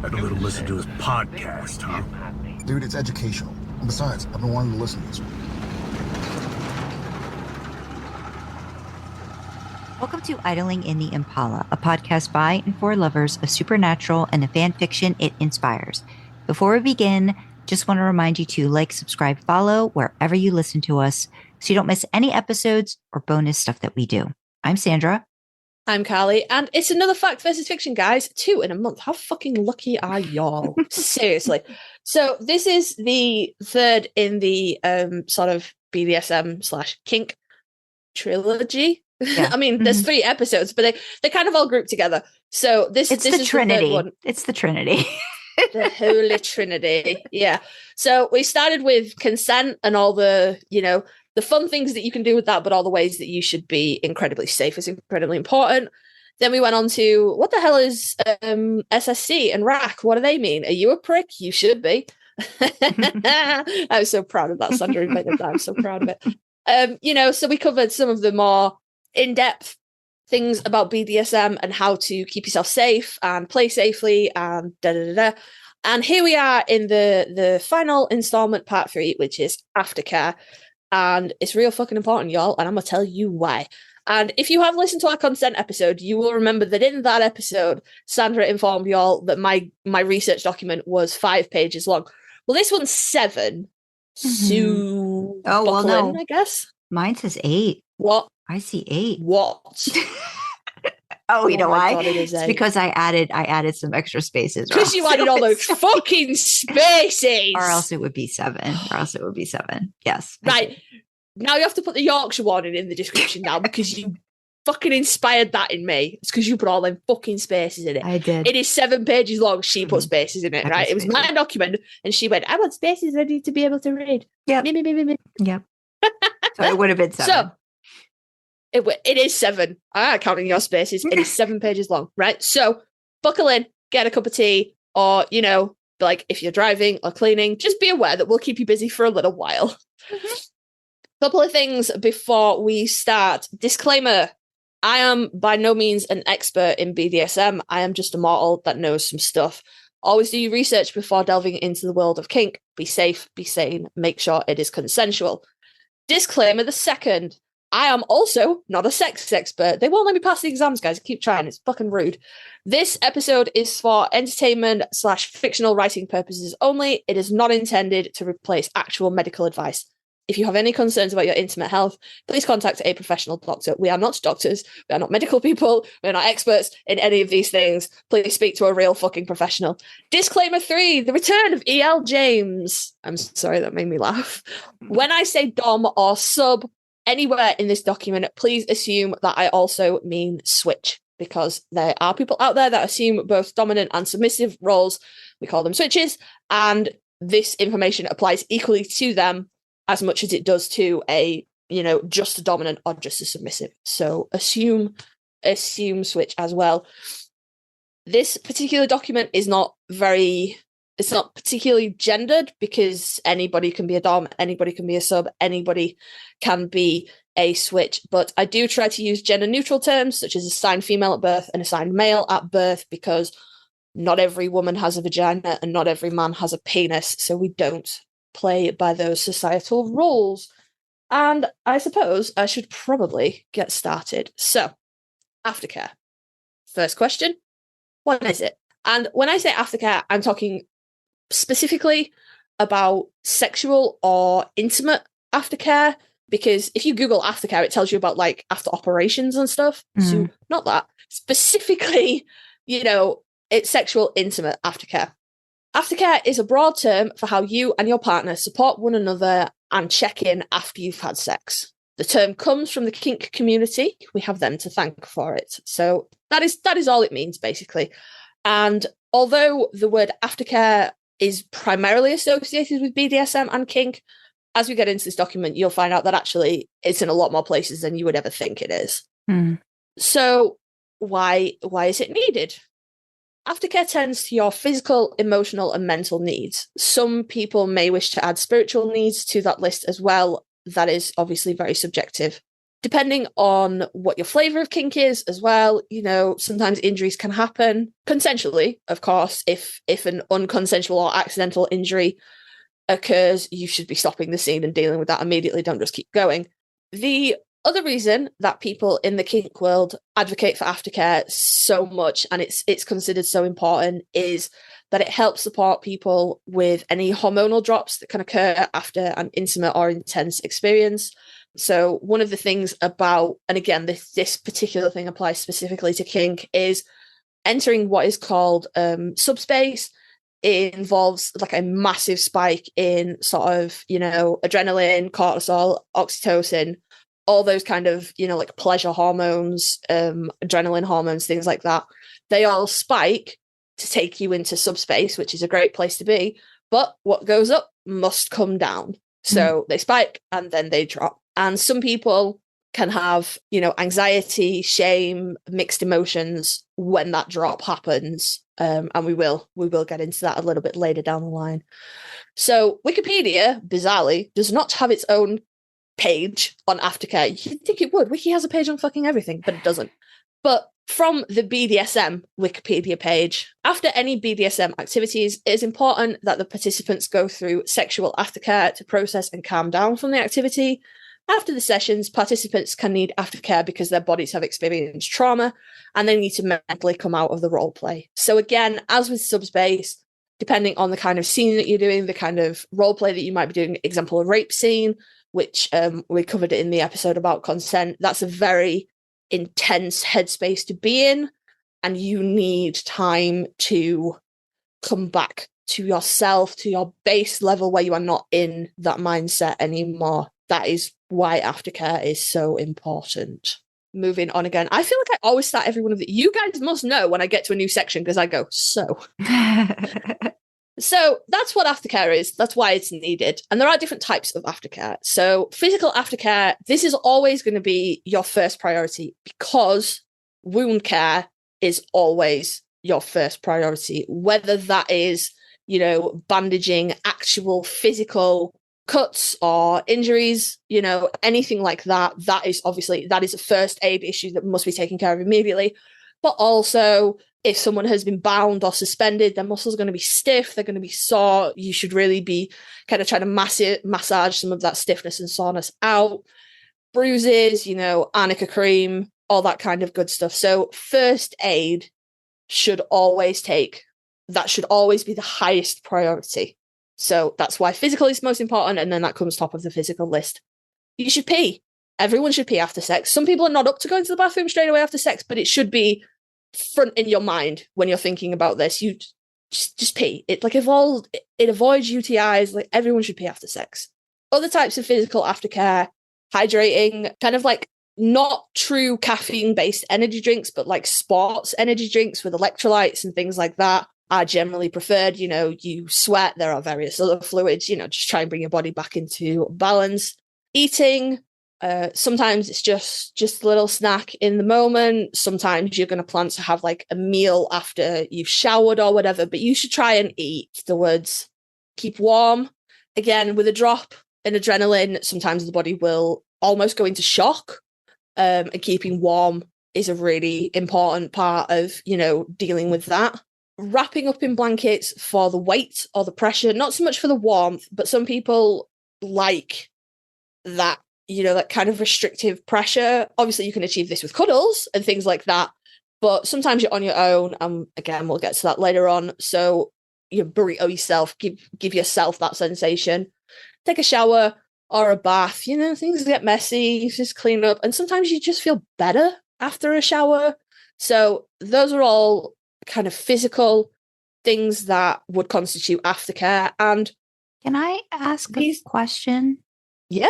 Had a little listen to his podcast, huh? Dude, it's educational. And besides, I've been wanting to listen to this one. Welcome to Idling in the Impala, a podcast by and for lovers of supernatural and the fan fiction it inspires. Before we begin, just want to remind you to like, subscribe, follow wherever you listen to us so you don't miss any episodes or bonus stuff that we do. I'm Sandra. I'm Karlee, and it's another Fact versus Fiction, guys. 2 in a month. How fucking lucky are y'all? Seriously. So this is the third in the sort of BDSM / kink trilogy. Yeah. I mean, there's 3 episodes, but they kind of all group together. So this is the Trinity. The third one. It's the Trinity. The Holy Trinity. Yeah. So we started with consent and all the, the fun things that you can do with that, but all the ways that you should be incredibly safe is incredibly important. Then we went on to, what the hell is SSC and RAC? What do they mean? Are you a prick? You should be. I was so proud of that. Sandra invented that. I'm so proud of it. So we covered some of the more in-depth things about BDSM and how to keep yourself safe and play safely and da-da-da-da. And here we are in the final installment, part 3, which is Aftercare. And it's real fucking important, y'all, and I'm going to tell you why. And if you have listened to our consent episode, you will remember that in that episode, Sandra informed y'all that my research document was 5 pages long. Well, this one's 7. So, no. I guess. Mine says 8. What? I see 8. What? You know why? God, it's because I added some extra spaces. Because you added all those fucking spaces. Or else it would be 7. Yes. Right. Now you have to put the Yorkshire warning in the description now because you fucking inspired that in me. It's because you put all them fucking spaces in it. I did. It is 7 pages long. She put spaces in it, right? It was my document and she went, I want spaces I need to be able to read. Yeah. Me. Yep. So it would have been 7. So, it is 7. I'm not counting your spaces. It is 7 pages long, right? So buckle in, get a cup of tea, or, like if you're driving or cleaning, just be aware that we'll keep you busy for a little while. Couple of things before we start. Disclaimer, I am by no means an expert in BDSM. I am just a mortal that knows some stuff. Always do your research before delving into the world of kink. Be safe, be sane, make sure it is consensual. Disclaimer the second. I am also not a sex expert. They won't let me pass the exams, guys. I keep trying. It's fucking rude. This episode is for entertainment / fictional writing purposes only. It is not intended to replace actual medical advice. If you have any concerns about your intimate health, please contact a professional doctor. We are not doctors. We are not medical people. We are not experts in any of these things. Please speak to a real fucking professional. Disclaimer 3, the return of E.L. James. I'm sorry, that made me laugh. When I say dom or sub, anywhere in this document, please assume that I also mean switch, because there are people out there that assume both dominant and submissive roles. We call them switches, and this information applies equally to them as much as it does to a, just a dominant or just a submissive. So assume switch as well. This particular document is not particularly gendered, because anybody can be a dom, anybody can be a sub, anybody can be a switch. But I do try to use gender neutral terms such as assigned female at birth and assigned male at birth, because not every woman has a vagina and not every man has a penis. So we don't play by those societal rules. And I suppose I should probably get started. So, aftercare. First question, what is it? And when I say aftercare, I'm talking specifically about sexual or intimate aftercare, because if you Google aftercare, it tells you about like after operations and stuff. So not that. Specifically, it's sexual, intimate aftercare. Aftercare is a broad term for how you and your partner support one another and check in after you've had sex. The term comes from the kink community. We have them to thank for it. So that is all it means, basically. And although the word aftercare is primarily associated with BDSM and kink, as we get into this document, you'll find out that actually it's in a lot more places than you would ever think it is. So why is it needed? Aftercare tends to your physical, emotional, and mental needs. Some people may wish to add spiritual needs to that list as well. That is obviously very subjective. Depending on what your flavor of kink is as well, sometimes injuries can happen consensually, of course. If an unconsensual or accidental injury occurs, you should be stopping the scene and dealing with that immediately. Don't just keep going. The other reason that people in the kink world advocate for aftercare so much, and it's considered so important, is that it helps support people with any hormonal drops that can occur after an intimate or intense experience. So one of the things about, and again, this particular thing applies specifically to kink, is entering what is called subspace. It involves like a massive spike in sort of, adrenaline, cortisol, oxytocin, all those kind of, like pleasure hormones, adrenaline hormones, things like that. They all spike to take you into subspace, which is a great place to be. But what goes up must come down. So they spike and then they drop. And some people can have, anxiety, shame, mixed emotions when that drop happens. And we will get into that a little bit later down the line. So Wikipedia, bizarrely, does not have its own page on aftercare. You'd think it would. Wiki has a page on fucking everything, but it doesn't. But from the BDSM Wikipedia page, after any BDSM activities, it is important that the participants go through sexual aftercare to process and calm down from the activity. After the sessions, participants can need aftercare because their bodies have experienced trauma and they need to mentally come out of the role play. So again, as with subspace, depending on the kind of scene that you're doing, the kind of role play that you might be doing, example, a rape scene, which we covered in the episode about consent, that's a very intense headspace to be in, and you need time to come back to yourself, to your base level where you are not in that mindset anymore. That is why aftercare is so important. Moving on again. I feel like I always start every one of the... You guys must know when I get to a new section because I go, so. So that's what aftercare is. That's why it's needed. And there are different types of aftercare. So physical aftercare, this is always going to be your first priority because wound care is always your first priority. Whether that is, bandaging actual physical cuts or injuries, anything like that, that is a first aid issue that must be taken care of immediately. But also, if someone has been bound or suspended, their muscles are going to be stiff, they're going to be sore. You should really be kind of trying to massage some of that stiffness and soreness out. Bruises, arnica cream, all that kind of good stuff. So first aid should always be the highest priority. So that's why physical is most important, and then that comes top of the physical list. You should pee. Everyone should pee after sex. Some people are not up to going to the bathroom straight away after sex, but it should be front in your mind when you're thinking about this. You just pee. It avoids UTIs. Like everyone should pee after sex. Other types of physical aftercare, hydrating, kind of like not true caffeine-based energy drinks, but like sports energy drinks with electrolytes and things like that are generally preferred. You sweat, there are various other fluids, just try and bring your body back into balance. Eating, sometimes it's just a little snack in the moment. Sometimes you're going to plan to have like a meal after you've showered or whatever, but you should try and eat afterwards. Keep warm. Again, with a drop in adrenaline, sometimes the body will almost go into shock, and keeping warm is a really important part of, dealing with that. Wrapping up in blankets for the weight or the pressure, not so much for the warmth, but some people like that, that kind of restrictive pressure. Obviously, you can achieve this with cuddles and things like that, but sometimes you're on your own. Again, we'll get to that later on. So you burrito yourself, give yourself that sensation. Take a shower or a bath. Things get messy, just clean up. And sometimes you just feel better after a shower. So those are all kind of physical things that would constitute aftercare. And can I ask a question? Yeah.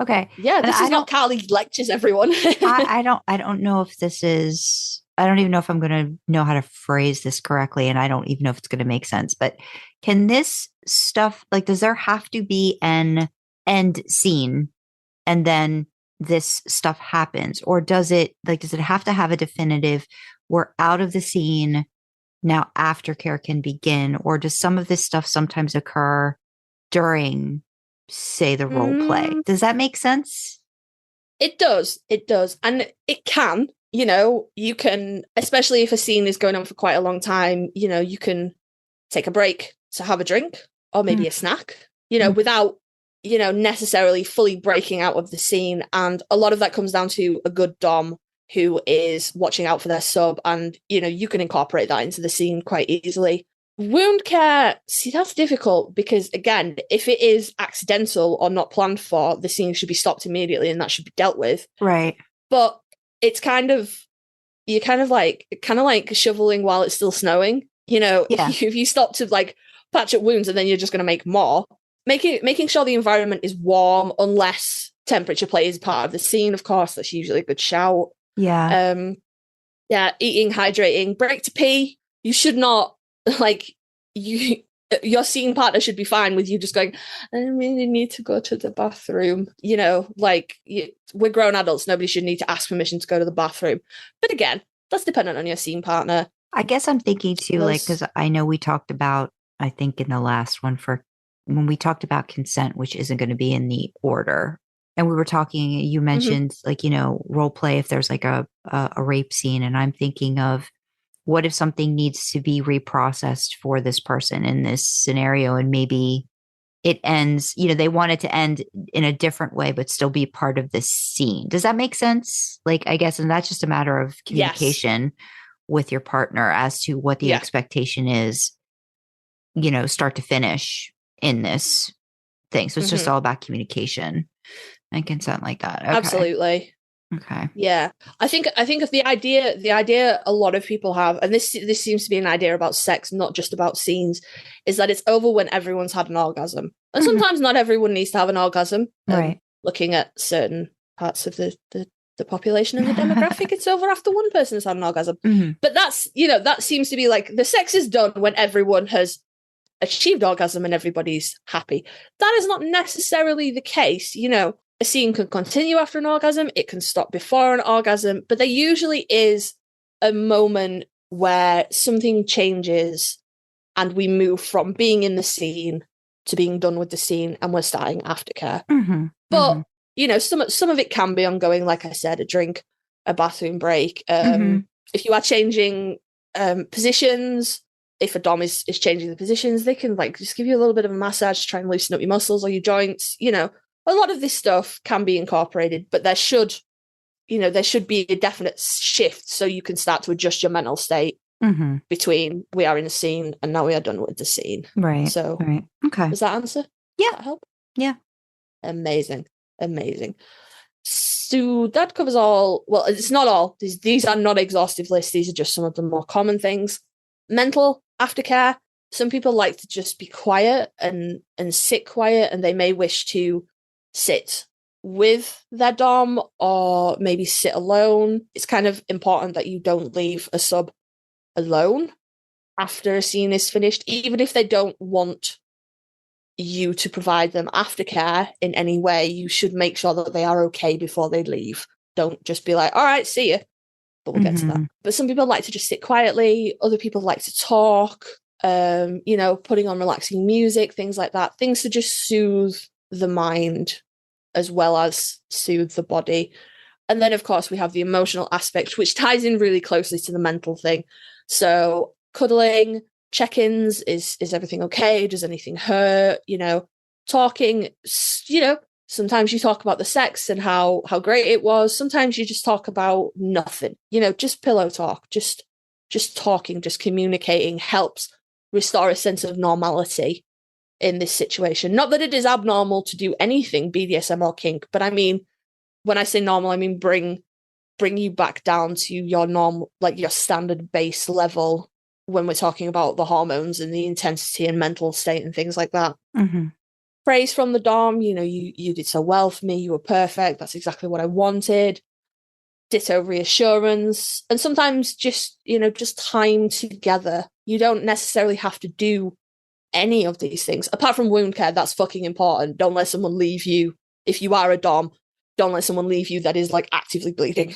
Okay. Yeah, this is not Karlee lectures, everyone. I don't know if this is, I don't even know if I'm going to know how to phrase this correctly, and I don't even know if it's going to make sense, but can this stuff, like, does there have to be an end scene and then this stuff happens? Or does it have to have a definitive, we're out of the scene, now aftercare can begin? Or does some of this stuff sometimes occur during, say, the role play? Does that make sense? It does. And it can, you can, especially if a scene is going on for quite a long time, you can take a break to have a drink or maybe a snack, without, necessarily fully breaking out of the scene. And a lot of that comes down to a good dom who is watching out for their sub. And, you can incorporate that into the scene quite easily. Wound care, see, that's difficult because, again, if it is accidental or not planned for, the scene should be stopped immediately and that should be dealt with. Right. But it's kind of like shoveling while it's still snowing. If you stop to like patch up wounds and then you're just going to make more, making sure the environment is warm, unless temperature plays part of the scene, of course, that's usually a good shout. Yeah. Eating, hydrating, break to pee. You should not, your scene partner should be fine with you just going, I really need to go to the bathroom. We're grown adults. Nobody should need to ask permission to go to the bathroom. But again, that's dependent on your scene partner. I guess I'm thinking too, because I know we talked about, I think in the last one when we talked about consent, which isn't going to be in the order. And we were talking, you mentioned role play if there's like a rape scene. And I'm thinking of, what if something needs to be reprocessed for this person in this scenario, and maybe it ends, they want it to end in a different way, but still be part of this scene. Does that make sense? I guess, and that's just a matter of communication with your partner as to what the expectation is, start to finish in this thing. So it's just all about communication and consent like that. Okay. Absolutely. Okay. Yeah. I think of the idea a lot of people have, and this seems to be an idea about sex, not just about scenes, is that it's over when everyone's had an orgasm. And sometimes not everyone needs to have an orgasm. Right. Looking at certain parts of the population and the demographic, it's over after one person's had an orgasm. But that's, that seems to be like the sex is done when everyone has achieved orgasm and everybody's happy. That is not necessarily the case. A scene can continue after an orgasm, it can stop before an orgasm, but there usually is a moment where something changes and we move from being in the scene to being done with the scene, and we're starting aftercare. But some of it can be ongoing, like I said, a drink, a bathroom break. If you are changing positions, if a dom is changing the positions, they can just give you a little bit of a massage to try and loosen up your muscles or your joints. A lot of this stuff can be incorporated, but there should be a definite shift so you can start to adjust your mental state between we are in a scene and now we are done with the scene. Right. So, right. Okay. Does that answer? Yeah. Does that help? Yeah. Amazing. So that covers all. Well, it's not all. These are not exhaustive lists. These are just some of the more common things. Mental aftercare. Some people like to just be quiet and sit quiet, and they may wish to sit with their dom or maybe sit alone. It's kind of important that you don't leave a sub alone after a scene is finished, even if they don't want you to provide them aftercare in any way. You should make sure that they are okay before they leave. Don't just be like, all right, see you. But we'll get to that. But some people like to just sit quietly. Other people like to talk, putting on relaxing music, things like that. Things to just soothe the mind as well as soothe the body. And then, of course, we have the emotional aspect, which ties in really closely to the mental thing. So cuddling, check-ins, is everything okay? Does anything hurt? Talking, sometimes you talk about the sex and how great it was. Sometimes you just talk about nothing, just pillow talk, just talking, just communicating helps restore a sense of normality in this situation. Not that it is abnormal to do anything BDSM or kink, but I mean, when I say normal, I mean bring you back down to your normal, your standard base level when we're talking about the hormones and the intensity and mental state and things like that. Praise from the dom, you did so well for me, you were perfect, that's exactly what I wanted. Ditto reassurance, and sometimes just time together. You don't necessarily have to do any of these things apart from wound care. That's fucking important. Don't let someone leave you. If you are a dom, don't let someone leave you that is actively bleeding.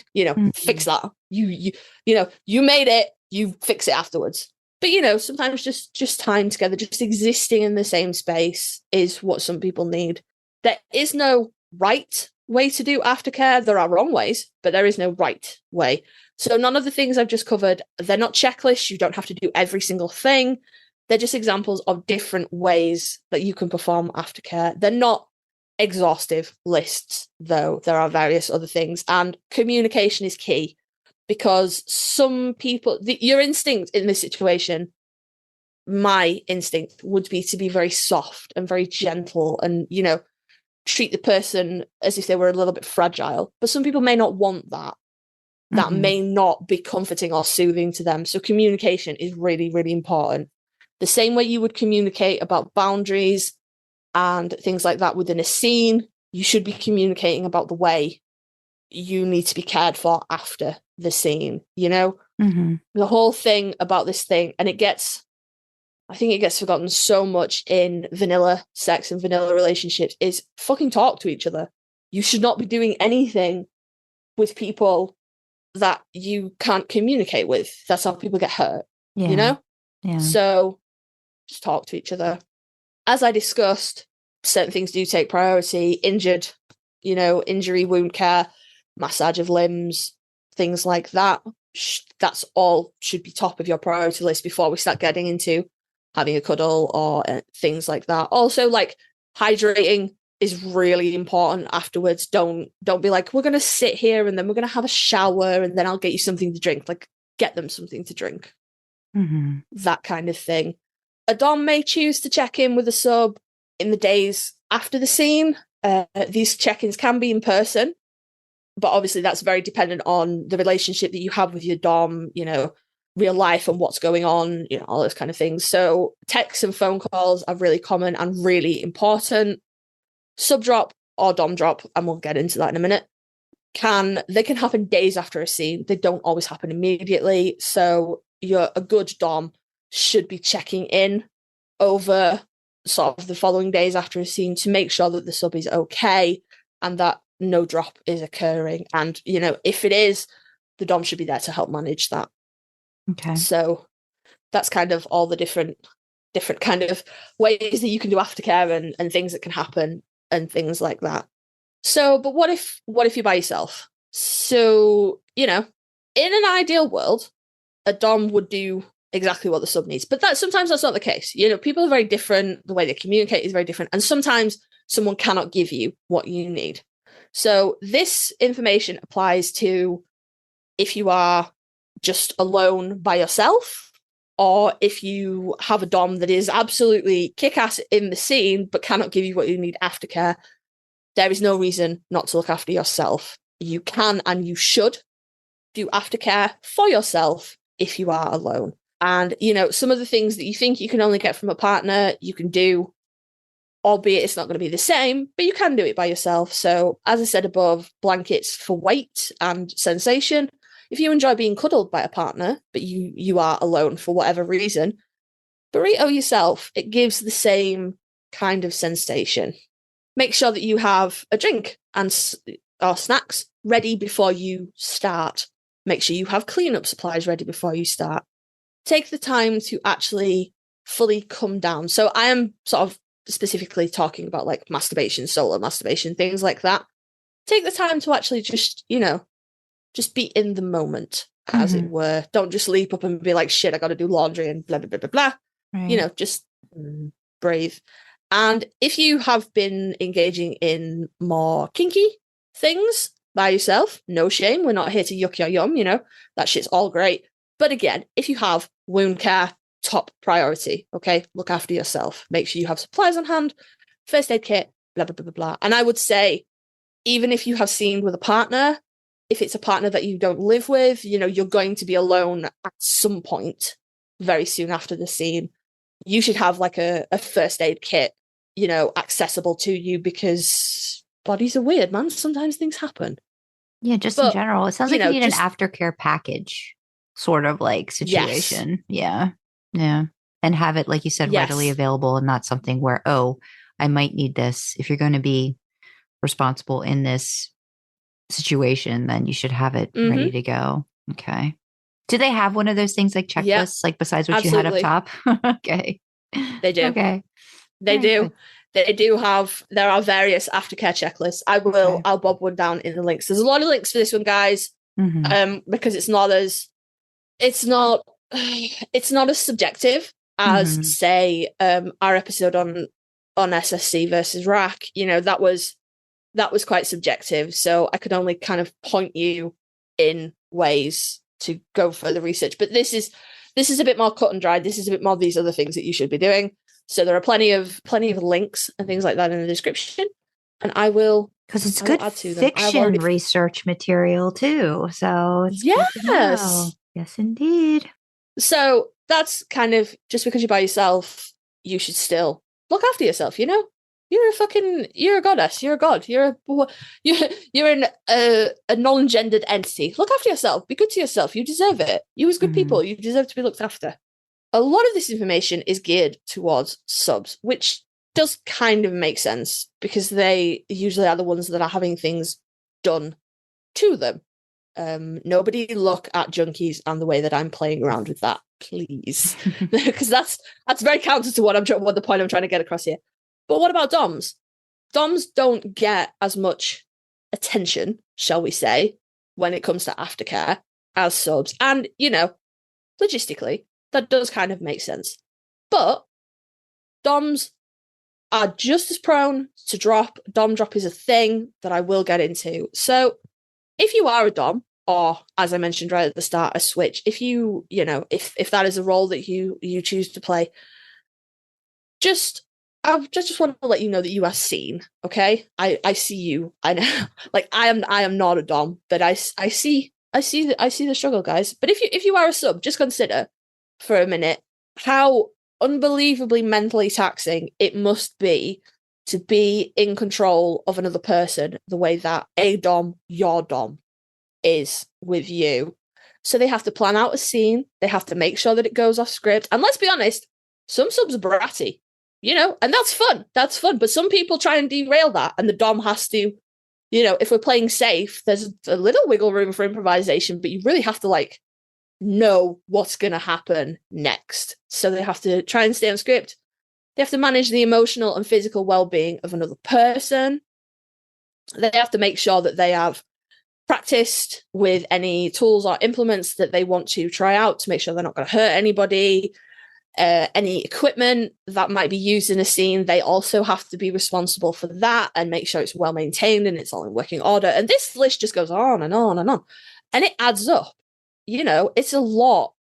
Fix that. You made it, you fix it afterwards. But sometimes just time together, just existing in the same space is what some people need. There is no right way to do aftercare. There are wrong ways, but there is no right way. So none of the things I've just covered, they're not checklists. You don't have to do every single thing. They're just examples of different ways that you can perform aftercare. They're not exhaustive lists, though. There are various other things. And communication is key, because some people, your instinct in this situation, my instinct would be to be very soft and very gentle and, treat the person as if they were a little bit fragile. But some people may not want that. That may not be comforting or soothing to them. So communication is really, really important. The same way you would communicate about boundaries and things like that within a scene, you should be communicating about the way you need to be cared for after the scene, The whole thing about this thing, and I think it gets forgotten so much in vanilla sex and vanilla relationships, is fucking talk to each other. You should not be doing anything with people that you can't communicate with. That's how people get hurt, Yeah. So just talk to each other. As I discussed, certain things do take priority. Injury, wound care, massage of limbs, things like that. That's all should be top of your priority list before we start getting into having a cuddle or things like that. Also, like, hydrating is really important afterwards. Don't be like, we're going to sit here and then we're going to have a shower and then I'll get you something to drink. Like, get them something to drink. That kind of thing. A dom may choose to check in with a sub in the days after the scene. These check-ins can be in person, but obviously that's very dependent on the relationship that you have with your dom, real life and what's going on, all those kind of things. So texts and phone calls are really common and really important. Sub drop or dom drop, and we'll get into that in a minute, they can happen days after a scene. They don't always happen immediately. So a good dom should be checking in over sort of the following days after a scene to make sure that the sub is okay and that no drop is occurring. And, if it is, the dom should be there to help manage that. Okay. So that's kind of all the different kind of ways that you can do aftercare and things that can happen and things like that. So, but what if you're by yourself? So, in an ideal world, a dom would do exactly what the sub needs. But sometimes that's not the case. People are very different. The way they communicate is very different. And sometimes someone cannot give you what you need. So this information applies to if you are just alone by yourself, or if you have a dom that is absolutely kick-ass in the scene but cannot give you what you need aftercare. There is no reason not to look after yourself. You can and you should do aftercare for yourself if you are alone. And, some of the things that you think you can only get from a partner, you can do, albeit it's not going to be the same, but you can do it by yourself. So, as I said above, blankets for weight and sensation. If you enjoy being cuddled by a partner, but you are alone for whatever reason, burrito yourself. It gives the same kind of sensation. Make sure that you have a drink or snacks ready before you start. Make sure you have cleanup supplies ready before you start. Take the time to actually fully come down. So I am sort of specifically talking about like masturbation, solo masturbation, things like that. Take the time to actually just be in the moment, as it were. Don't just leap up and be like, shit, I got to do laundry and blah, blah, blah, blah, blah. Right. Just breathe. And if you have been engaging in more kinky things by yourself, no shame. We're not here to yuck your yum, that shit's all great. But again, if you have wound care, top priority, okay? Look after yourself. Make sure you have supplies on hand, first aid kit, blah, blah, blah, blah, blah. And I would say, even if you have seen with a partner, if it's a partner that you don't live with, you're going to be alone at some point very soon after the scene. You should have like a first aid kit, accessible to you, because bodies are weird, man. Sometimes things happen. Yeah, in general. It sounds like you need an aftercare package sort of like situation. Yes. Yeah. And have it, like you said, readily available and not something where, I might need this. If you're going to be responsible in this situation, then you should have it ready to go. Okay. Do they have one of those things like checklists, like besides what you had up top? Okay. They do. Okay. They do. There are various aftercare checklists. I'll bob one down in the links. There's a lot of links for this one, guys. Because it's not as subjective as say our episode on SSC versus RAC. That was quite subjective, so I could only kind of point you in ways to go further research. But this is a bit more cut and dried. This is a bit more these other things that you should be doing. So there are plenty of links and things like that in the description, and I will, because it's good fiction research material too. So it's yes, indeed. So that's kind of, just because you're by yourself, you should still look after yourself. You're a goddess. You're a god. You're a non-gendered entity. Look after yourself. Be good to yourself. You deserve it. You as good people. You deserve to be looked after. A lot of this information is geared towards subs, which does kind of make sense because they usually are the ones that are having things done to them. Nobody look at junkies and the way that I'm playing around with that, please, because that's very counter to what the point I'm trying to get across here. But what about DOMs? DOMs don't get as much attention, shall we say, when it comes to aftercare as subs, and logistically, that does kind of make sense. But DOMs are just as prone to drop. DOM drop is a thing that I will get into. So if you are a DOM, or as I mentioned right at the start, a switch, if you if that is a role that you choose to play, I just want to let you know that you are seen, okay? I see you. I know, I am not a DOM, but I see the struggle, guys. But if you are a sub, just consider for a minute how unbelievably mentally taxing it must be to be in control of another person the way that a DOM, your DOM, is with you. So they have to plan out a scene. They have to make sure that it goes off script. And let's be honest, some subs are bratty, and that's fun. That's fun. But some people try and derail that, and the DOM has to, if we're playing safe, there's a little wiggle room for improvisation, but you really have to know what's going to happen next. So they have to try and stay on script. They have to manage the emotional and physical well-being of another person. They have to make sure that they have practiced with any tools or implements that they want to try out to make sure they're not going to hurt anybody. Any equipment that might be used in a scene, they also have to be responsible for that and make sure it's well maintained and it's all in working order. And this list just goes on and on and on. And it adds up. It's a lot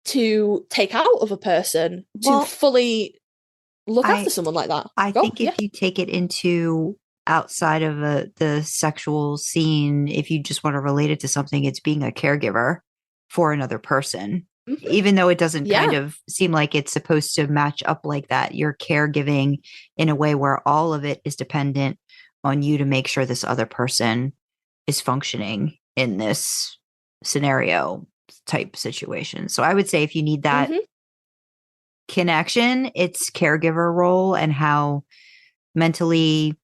to take out of a person to fully look after someone like that. I think if you take it into outside of the sexual scene, if you just want to relate it to something, it's being a caregiver for another person. Even though it doesn't kind of seem like it's supposed to match up like that, you're caregiving in a way where all of it is dependent on you to make sure this other person is functioning in this scenario type situation. So I would say if you need that connection, it's caregiver role and how mentally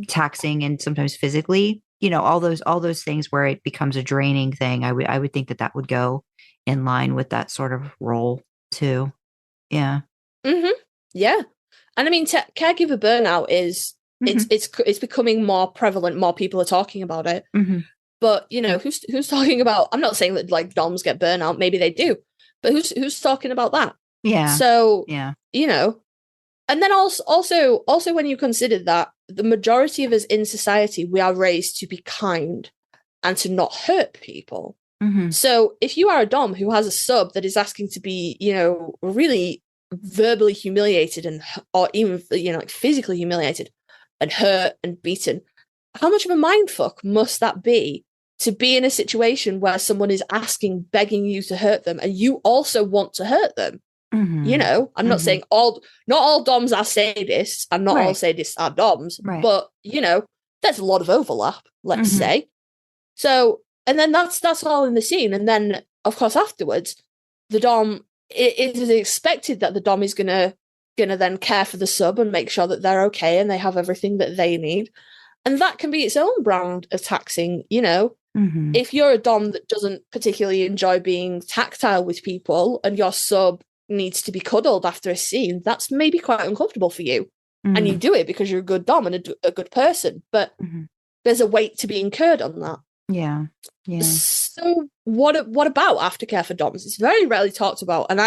taxing and sometimes physically, all those things where it becomes a draining thing. I would think that would go in line with that sort of role too. Yeah. Yeah. And I mean, caregiver burnout is it's becoming more prevalent. More people are talking about it. But who's talking about? I'm not saying that DOMs get burnout. Maybe they do. But who's talking about that? Yeah. So and then also when you consider that the majority of us in society, we are raised to be kind and to not hurt people. So if you are a DOM who has a sub that is asking to be, really verbally humiliated or even, physically humiliated and hurt and beaten, how much of a mindfuck must that be to be in a situation where someone is begging you to hurt them and you also want to hurt them? I'm not saying not all DOMs are sadists and not all sadists are DOMs, but there's a lot of overlap, let's say. So, and then that's all in the scene. And then of course afterwards, the DOM, it is expected that the DOM is gonna then care for the sub and make sure that they're okay and they have everything that they need. And that can be its own brand of taxing, If you're a DOM that doesn't particularly enjoy being tactile with people and your sub needs to be cuddled after a scene, that's maybe quite uncomfortable for you. and you do it because you're a good dom and a good person, but there's a weight to be incurred on that. Yeah. So what about aftercare for doms? It's very rarely talked about, and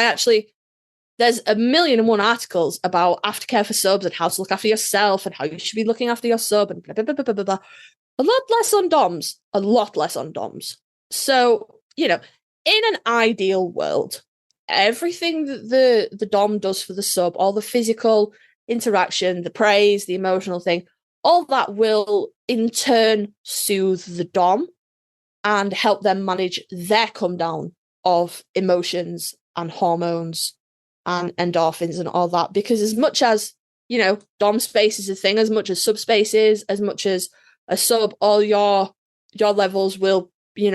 there's 1,000,001 articles about aftercare for subs and how to look after yourself and how you should be looking after your sub and blah, blah, blah, blah, blah, blah. A lot less on doms. So, in an ideal world, everything that the dom does for the sub, all the physical interaction, the praise, the emotional thing, all that will in turn soothe the dom and help them manage their come down of emotions and hormones and endorphins and all that. Because as much as, dom space is a thing, as much as subspace is, as much as a sub, all your levels will,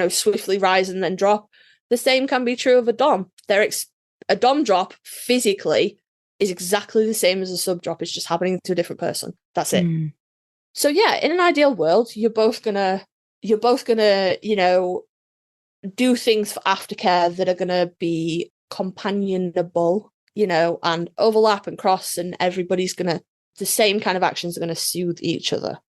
swiftly rise and then drop. The same can be true of a dom. A dom drop physically is exactly the same as a sub drop. It's just happening to a different person. That's it. So yeah, in an ideal world, you're both gonna, do things for aftercare that are gonna be companionable, and overlap and cross, and the same kind of actions are gonna soothe each other.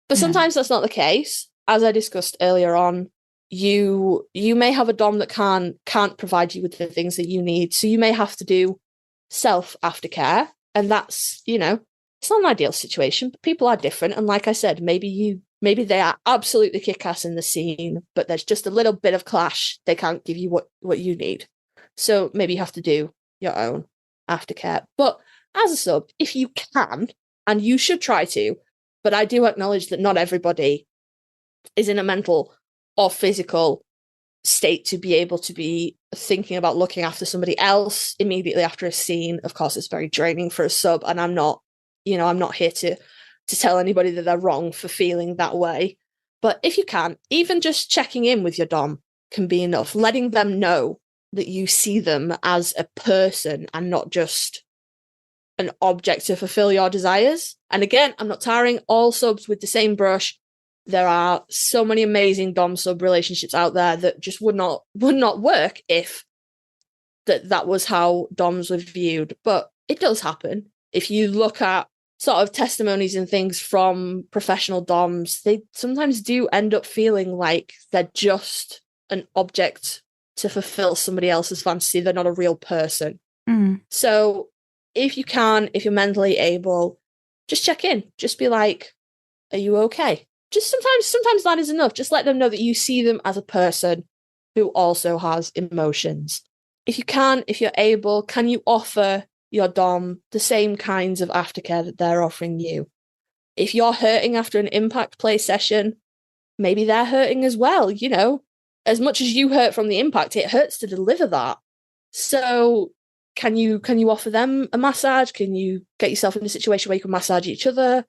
But sometimes that's not the case. As I discussed earlier on, you may have a dom that can't provide you with the things that you need. So you may have to do self aftercare. And that's, it's not an ideal situation, but people are different. And like I said, maybe they are absolutely kick-ass in the scene, but there's just a little bit of clash. They can't give you what you need. So maybe you have to do your own aftercare. But as a sub, if you can, and you should try to, but I do acknowledge that not everybody is in a mental or physical state to be able to be thinking about looking after somebody else immediately after a scene. Of course, it's very draining for a sub, and I'm not here to tell anybody that they're wrong for feeling that way. But if you can, even just checking in with your dom can be enough. Letting them know that you see them as a person and not just an object to fulfill your desires. And again, I'm not tarring all subs with the same brush. There are so many amazing dom sub relationships out there that just would not work if that was how doms were viewed. But it does happen. If you look at sort of testimonies and things from professional doms, they sometimes do end up feeling like they're just an object to fulfill somebody else's fantasy. They're not a real person. So if you're mentally able, just check in. Just be like, are you okay? Just sometimes that is enough. Just let them know that you see them as a person who also has emotions. If you're able, can you offer your dom the same kinds of aftercare that they're offering you? If you're hurting after an impact play session, maybe they're hurting as well. As much as you hurt from the impact, it hurts to deliver that. So can you offer them a massage? Can you get yourself in a situation where you can massage each other?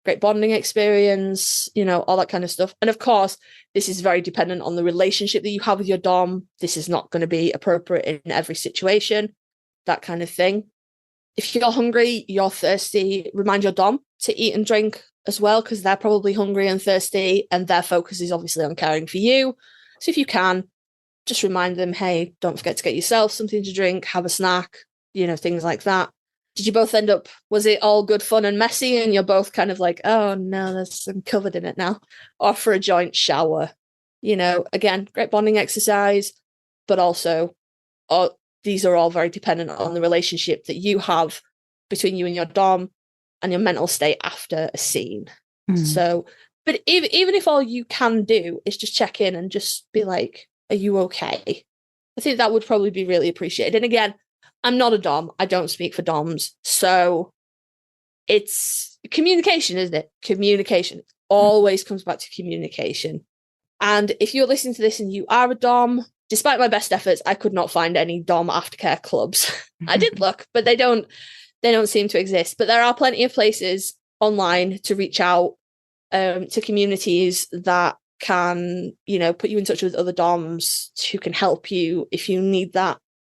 Great bonding experience, all that kind of stuff. And of course, this is very dependent on the relationship that you have with your dom. This is not going to be appropriate in every situation, that kind of thing. If you're hungry, you're thirsty, remind your dom to eat and drink as well, because they're probably hungry and thirsty, and their focus is obviously on caring for you. So if you can, just remind them, hey, don't forget to get yourself something to drink, have a snack, things like that. Did you both was it all good fun and messy, and you're both kind of like, oh no, I'm covered in it now? Or for a joint shower, again, great bonding exercise, but also these are all very dependent on the relationship that you have between you and your dom and your mental state after a scene. So, but even if all you can do is just check in and just be like, are you okay? I think that would probably be really appreciated. And again, I'm not a dom. I don't speak for doms. So it's communication, isn't it? Communication. It always comes back to communication. And if you're listening to this and you are a dom, despite my best efforts, I could not find any dom aftercare clubs. I did look, but they don't seem to exist. But there are plenty of places online to reach out to communities that can, put you in touch with other doms who can help you if you need that.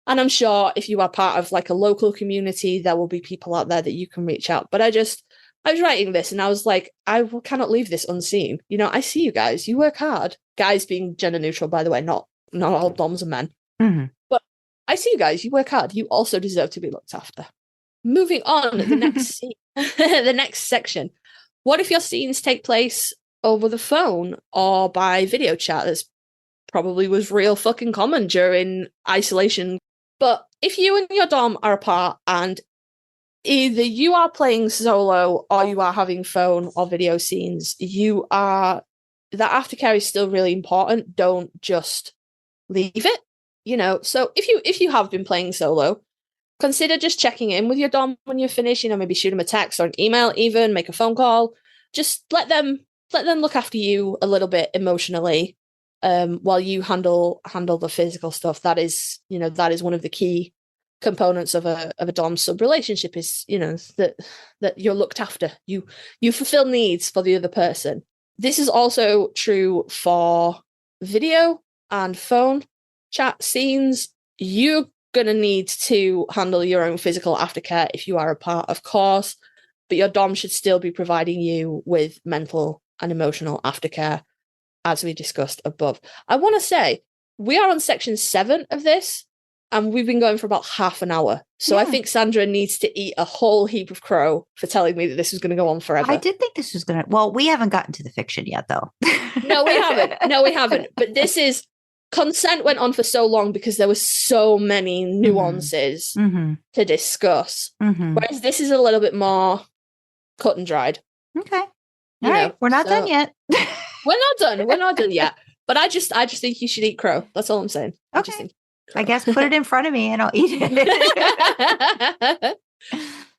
And I'm sure if you are part of like a local community, there will be people out there that you can reach out. But I was writing this and I was like, I cannot leave this unseen. I see you guys, you work hard. Guys being gender neutral, by the way, not all doms are men. But I see you guys, you work hard. You also deserve to be looked after. Moving on, the next scene the next section. What if your scenes take place over the phone or by video chat? That's probably was real fucking common during isolation. But if you and your dom are apart and either you are playing solo or you are having phone or video scenes, that aftercare is still really important. Don't just leave it, So if you have been playing solo, consider just checking in with your dom when you're finished, maybe shoot them a text or an email, even make a phone call. Just let them look after you a little bit emotionally, while you handle the physical stuff. That is one of the key components of a dom sub relationship is, that you're looked after. You fulfill needs for the other person. This is also true for video and phone chat scenes. You're going to need to handle your own physical aftercare if you are apart, of course, but your dom should still be providing you with mental and emotional aftercare, as we discussed above. I want to say we are on section 7 of this, and we've been going for about half an hour. So I think Sandra needs to eat a whole heap of crow for telling me that this was going to go on forever. I did think this was going to... Well, we haven't gotten to the fiction yet, though. No, we haven't. But this is... Consent went on for so long because there were so many nuances to discuss. Whereas this is a little bit more cut and dried. Okay. All right. We're not done yet. We're not done yet. But I just think you should eat crow. That's all I'm saying. Okay. I guess put it in front of me and I'll eat it.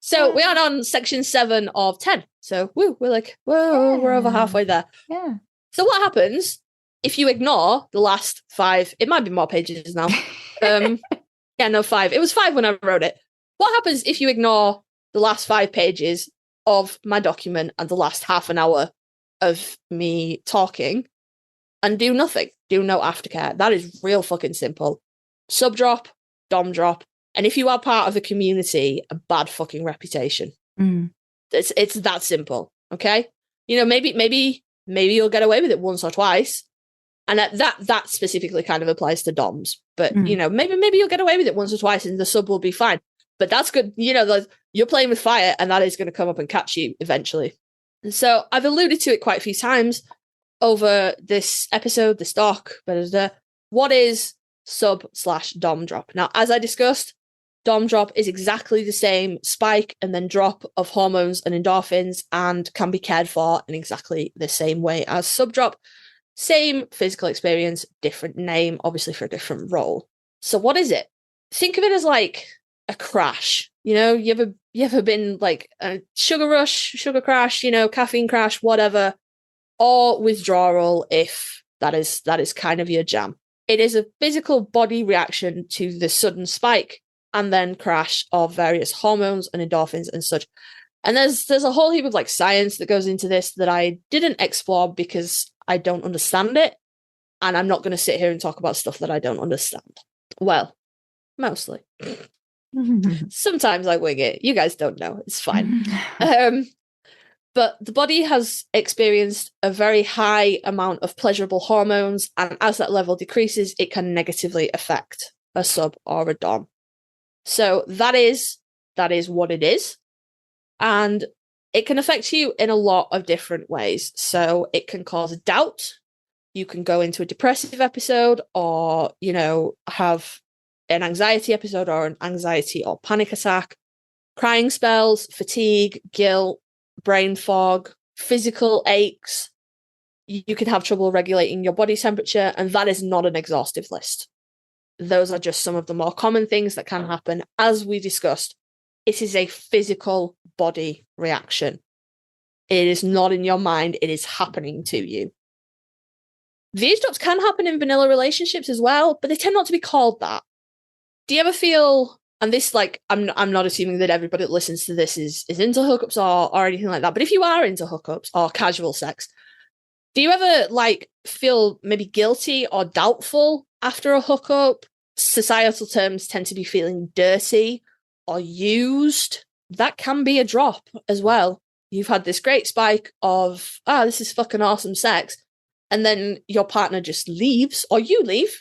So we are on section 7 of 10. So we're like, whoa, we're over halfway there. Yeah. So what happens if you ignore the last 5? It might be more pages now. 5. It was 5 when I wrote it. What happens if you ignore the last 5 pages of my document and the last half an hour of me talking and do nothing? Do no aftercare. That is real fucking simple. Sub drop, dom drop, and if you are part of the community, a bad fucking reputation. It's that simple. Okay, maybe you'll get away with it once or twice, and that specifically kind of applies to doms. But maybe you'll get away with it once or twice, and the sub will be fine. But that's good. You're playing with fire, and that is going to come up and catch you eventually. And so I've alluded to it quite a few times over this episode, this doc. But what is sub/dom drop? Now, as I discussed, dom drop is exactly the same spike and then drop of hormones and endorphins, and can be cared for in exactly the same way as sub drop. Same physical experience, different name, obviously for a different role. So what is it? Think of it as like a crash. You ever been like a sugar rush, sugar crash, caffeine crash, whatever, or withdrawal, if that is kind of your jam. It is a physical body reaction to the sudden spike and then crash of various hormones and endorphins and such. And there's a whole heap of like science that goes into this that I didn't explore because I don't understand it. And I'm not going to sit here and talk about stuff that I don't understand. Well, mostly. Sometimes I wing it. You guys don't know. It's fine. But the body has experienced a very high amount of pleasurable hormones, and as that level decreases, it can negatively affect a sub or a dom. So that is what it is. And it can affect you in a lot of different ways. So it can cause doubt. You can go into a depressive episode, or, have an anxiety episode or an anxiety or panic attack, crying spells, fatigue, guilt, brain fog, physical aches. You can have trouble regulating your body temperature, and that is not an exhaustive list. Those are just some of the more common things that can happen. As we discussed, it is a physical body reaction. It is not in your mind. It is happening to you. These drops can happen in vanilla relationships as well, but they tend not to be called that. Do you ever feel... And this, I'm not assuming that everybody that listens to this is into hookups or anything like that. But if you are into hookups or casual sex, do you ever feel maybe guilty or doubtful after a hookup? Societal terms tend to be feeling dirty or used. That can be a drop as well. You've had this great spike of, this is fucking awesome sex. And then your partner just leaves, or you leave,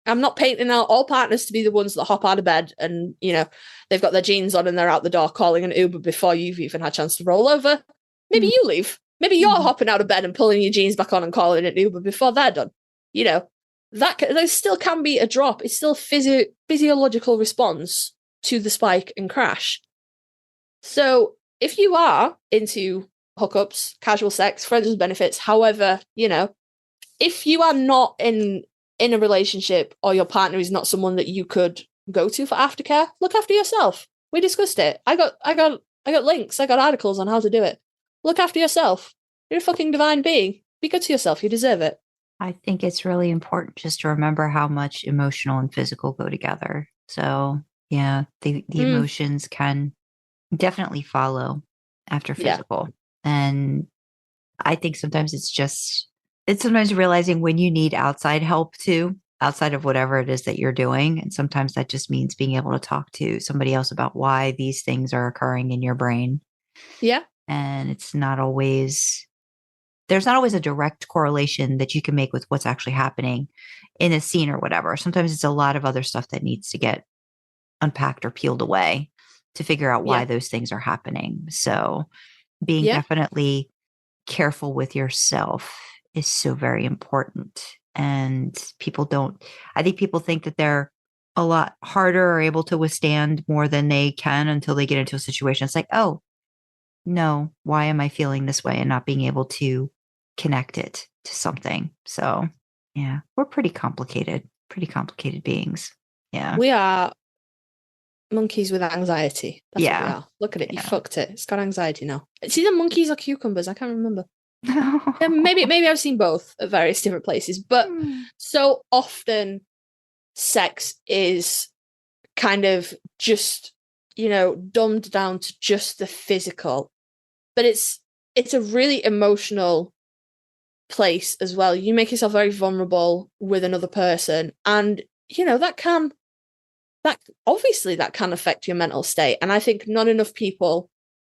I'm not painting out all partners to be the ones that hop out of bed and, they've got their jeans on and they're out the door calling an Uber before you've even had a chance to roll over. Maybe you leave. Maybe you're hopping out of bed and pulling your jeans back on and calling an Uber before they're done. That there still can be a drop. It's still physiological response to the spike and crash. So if you are into hookups, casual sex, friends with benefits, however, if you are not in a relationship or your partner is not someone that you could go to for aftercare, look after yourself. We discussed it. I got links. I got articles on how to do it. Look after yourself. You're a fucking divine being. Be good to yourself. You deserve it. I think it's really important just to remember how much emotional and physical go together. So yeah, the emotions can definitely follow after physical. Yeah. And I think sometimes it's sometimes realizing when you need outside help too, outside of whatever it is that you're doing. And sometimes that just means being able to talk to somebody else about why these things are occurring in your brain. Yeah. And there's not always a direct correlation that you can make with what's actually happening in a scene or whatever. Sometimes it's a lot of other stuff that needs to get unpacked or peeled away to figure out why those things are happening. So being definitely careful with yourself is so very important. And I think people think that they're a lot harder or able to withstand more than they can until they get into a situation. It's like, oh, no, why am I feeling this way, and not being able to connect it to something. So yeah, we're pretty complicated beings. Yeah. We are monkeys with anxiety. That's what we are. Look at it. Yeah. You fucked it. It's got anxiety now. It's either monkeys or cucumbers. I can't remember. maybe I've seen both at various different places, but so often sex is kind of just, dumbed down to just the physical, but it's a really emotional place as well. You make yourself very vulnerable with another person, and that can affect your mental state. And I think not enough people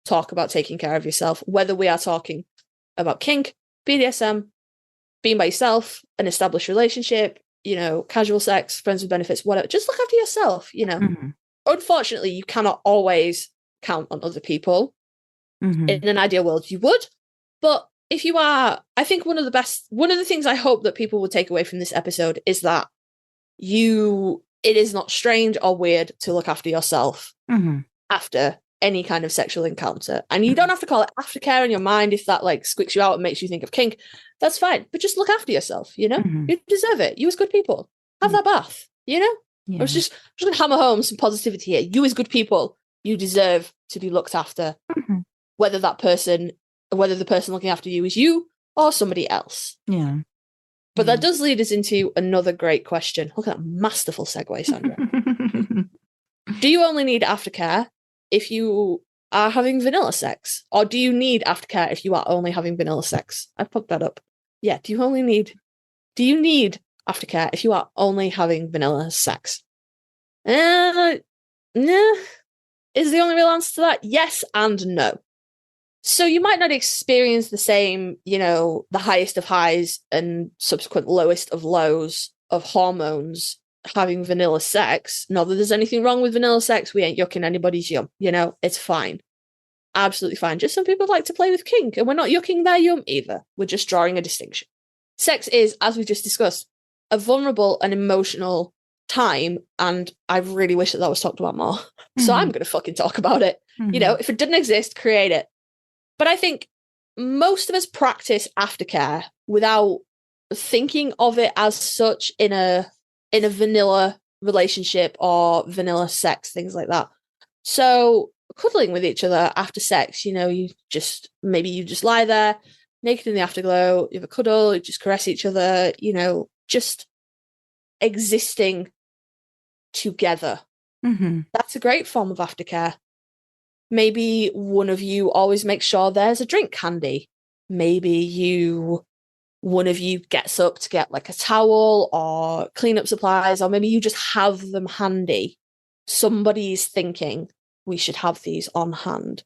talk about taking care of yourself, whether we are talking about kink, BDSM, being by yourself, an established relationship, casual sex, friends with benefits, whatever. Just look after yourself. Unfortunately, you cannot always count on other people. In an ideal world, you would. But if you are, I think one of the things I hope that people will take away from this episode is that it is not strange or weird to look after yourself after any kind of sexual encounter. And you don't have to call it aftercare in your mind if that squicks you out and makes you think of kink. That's fine. But just look after yourself, You deserve it. You as good people. Have that bath, Yeah. I was just going to hammer home some positivity here. You as good people, you deserve to be looked after. Whether the person looking after you is you or somebody else. Yeah. But that does lead us into another great question. Look at that masterful segue, Sandra. Do you only need aftercare if you are having vanilla sex? Or do you need aftercare if you are only having vanilla sex? I fucked that up. Yeah, do you need aftercare if you are only having vanilla sex? Nah. Is the only real answer to that? Yes and no. So you might not experience the same, the highest of highs and subsequent lowest of lows of hormones having vanilla sex. Not that there's anything wrong with vanilla sex. We ain't yucking anybody's yum. It's fine. Absolutely fine. Just some people like to play with kink, and we're not yucking their yum either. We're just drawing a distinction. Sex is, as we just discussed, a vulnerable and emotional time, and I really wish that was talked about more. So I'm going to fucking talk about it. If it didn't exist, create it. But I think most of us practice aftercare without thinking of it as such in a vanilla relationship or vanilla sex, things like that. So cuddling with each other after sex, you just lie there naked in the afterglow, you have a cuddle, you just caress each other, just existing together. That's a great form of aftercare. Maybe one of you always makes sure there's a drink handy. Maybe one of you gets up to get a towel or cleanup supplies, or maybe you just have them handy. Somebody's thinking we should have these on hand.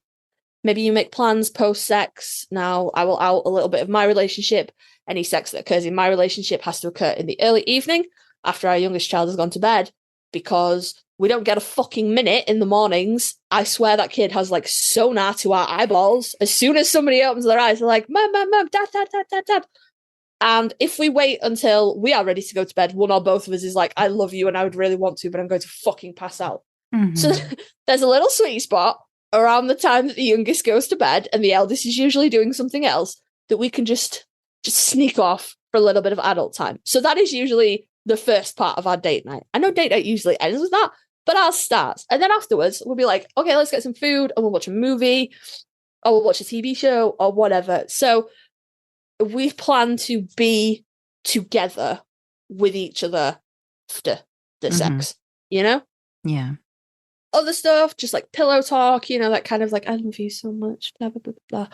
Maybe you make plans post-sex. Now, I will out a little bit of my relationship. Any sex that occurs in my relationship has to occur in the early evening. after our youngest child has gone to bed, because we don't get a fucking minute in the mornings. I swear that kid has like sonar to our eyeballs. As soon as somebody opens their eyes, they're like, Mum, Mum, Mum, Dad, Dad, Dad, Dad, Dad. And if we wait until we are ready to go to bed, one or both of us is like, I love you and I would really want to, but I'm going to fucking pass out. Mm-hmm. So there's a little sweet spot around the time that the youngest goes to bed and the eldest is usually doing something else that we can just sneak off for a little bit of adult time. So that is usually the first part of our date night. I know date night usually ends with that, but ours starts. And then afterwards, we'll be like, okay, let's get some food and we'll watch a movie or we'll watch a TV show or whatever. So we plan to be together with each other after the sex, you know? Yeah. Other stuff, just like pillow talk, you know, that kind of like, I love you so much, blah, blah, blah, blah.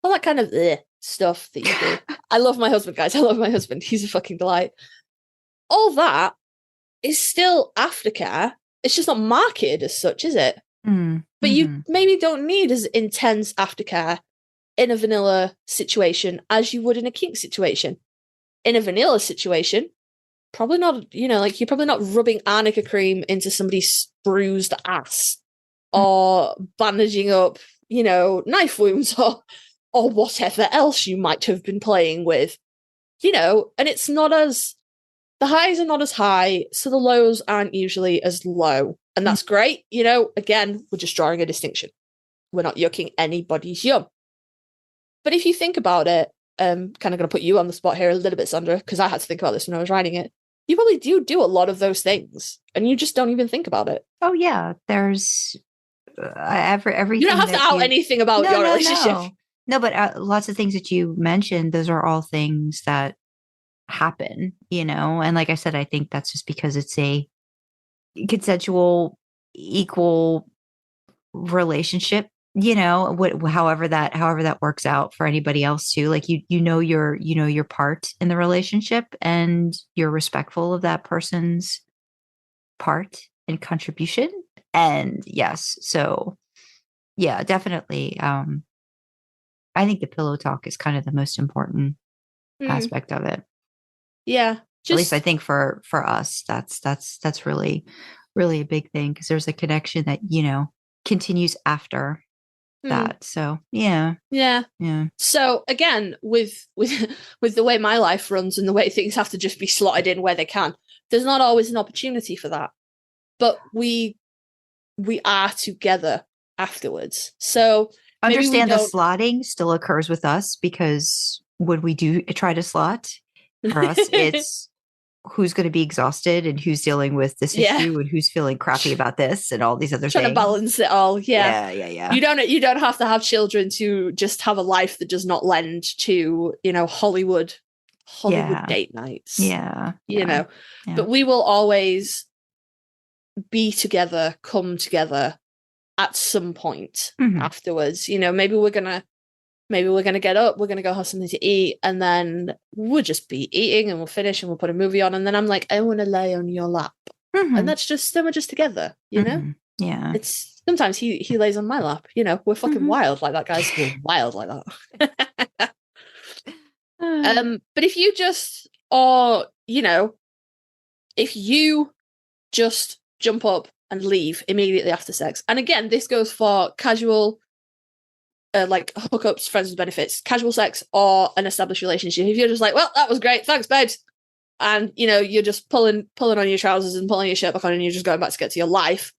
All that kind of stuff that you do. I love my husband, guys. I love my husband. He's a fucking delight. All that is still aftercare. It's just not marketed as such, is it? But you maybe don't need as intense aftercare in a vanilla situation as you would in a kink situation. In a vanilla situation, probably not, you know, like you're probably not rubbing arnica cream into somebody's bruised ass or bandaging up, you know, knife wounds or whatever else you might have been playing with, you know, and it's not as, the highs are not as high, so the lows aren't usually as low. And that's great. You know, again, we're just drawing a distinction. We're not yucking anybody's yum. But if you think about it, kind of going to put you on the spot here a little bit, Sandra, because I had to think about this when I was writing it. You probably do a lot of those things, and you just don't even think about it. Oh yeah, there's everything. You don't have to out anything about your relationship. No, but lots of things that you mentioned, those are all things that happen, you know. And like I said, I think that's just because it's a consensual, equal relationship, you know, however that works out for anybody else too. Like you know your part in the relationship and you're respectful of that person's part and contribution. And yes, so yeah, definitely. I think the pillow talk is kind of the most important aspect of it. Yeah. At least I think for us, that's really, really a big thing, because there's a connection that, you know, continues after that. So yeah. So again, with the way my life runs and the way things have to just be slotted in where they can, there's not always an opportunity for that. But we are together afterwards. So understand the slotting still occurs with us, because when we do try to slot, for us, it's who's going to be exhausted and who's dealing with this issue and who's feeling crappy about this and all these other trying things. To balance it all. Yeah. You don't have to have children to just have a life that does not lend to, you know, Hollywood date nights. You know, but we will always be together, come together at some point afterwards. You know, maybe we're gonna get up, we're gonna go have something to eat, and then we'll just be eating and we'll finish and we'll put a movie on, and then I'm like, I want to lay on your lap. And that's just, then we're just together, you know? Yeah. It's sometimes he lays on my lap, you know, we're fucking wild like that, guys. We're wild like that. But if you just, or, you know, if you just jump up and leave immediately after sex, and again, this goes for casual, like hookups, friends with benefits, casual sex, or an established relationship. If you're just like, well, that was great, thanks, babes, and you know you're just pulling on your trousers and pulling your shirt back on, and you're just going back to get to your life,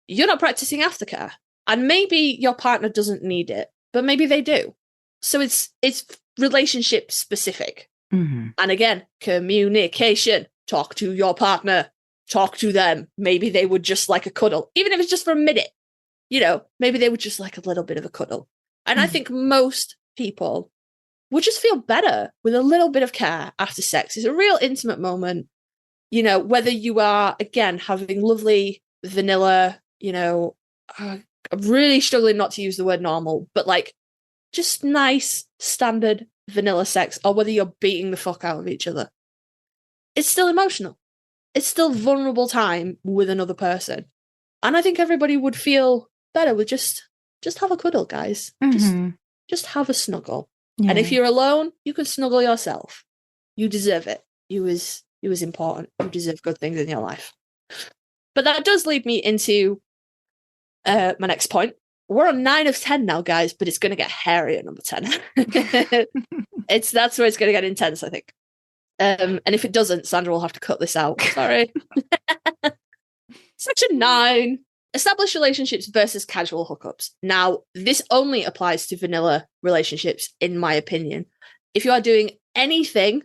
you're not practicing aftercare. And maybe your partner doesn't need it, but maybe they do. So it's relationship specific. And again, communication. Talk to your partner. Talk to them. Maybe they would just like a cuddle, even if it's just for a minute. You know, maybe they would just like a little bit of a cuddle. And I think most people would just feel better with a little bit of care after sex. It's a real intimate moment, you know, whether you are, again, having lovely vanilla, you know, I'm really struggling not to use the word normal, but like just nice standard vanilla sex, or whether you're beating the fuck out of each other. It's still emotional. It's still vulnerable time with another person. And I think everybody would feel better with just have a cuddle, guys. Just have a snuggle. And if you're alone, you can snuggle yourself. You deserve it. You Who is important, who deserve good things in your life. But that does lead me into my next point. We're on 9 of 10 now, guys, but it's going to get hairy at number 10. That's where it's going to get intense, I think. And if it doesn't, Sandra will have to cut this out. Sorry. Section 9. Established relationships versus casual hookups. Now, this only applies to vanilla relationships, in my opinion. If you are doing anything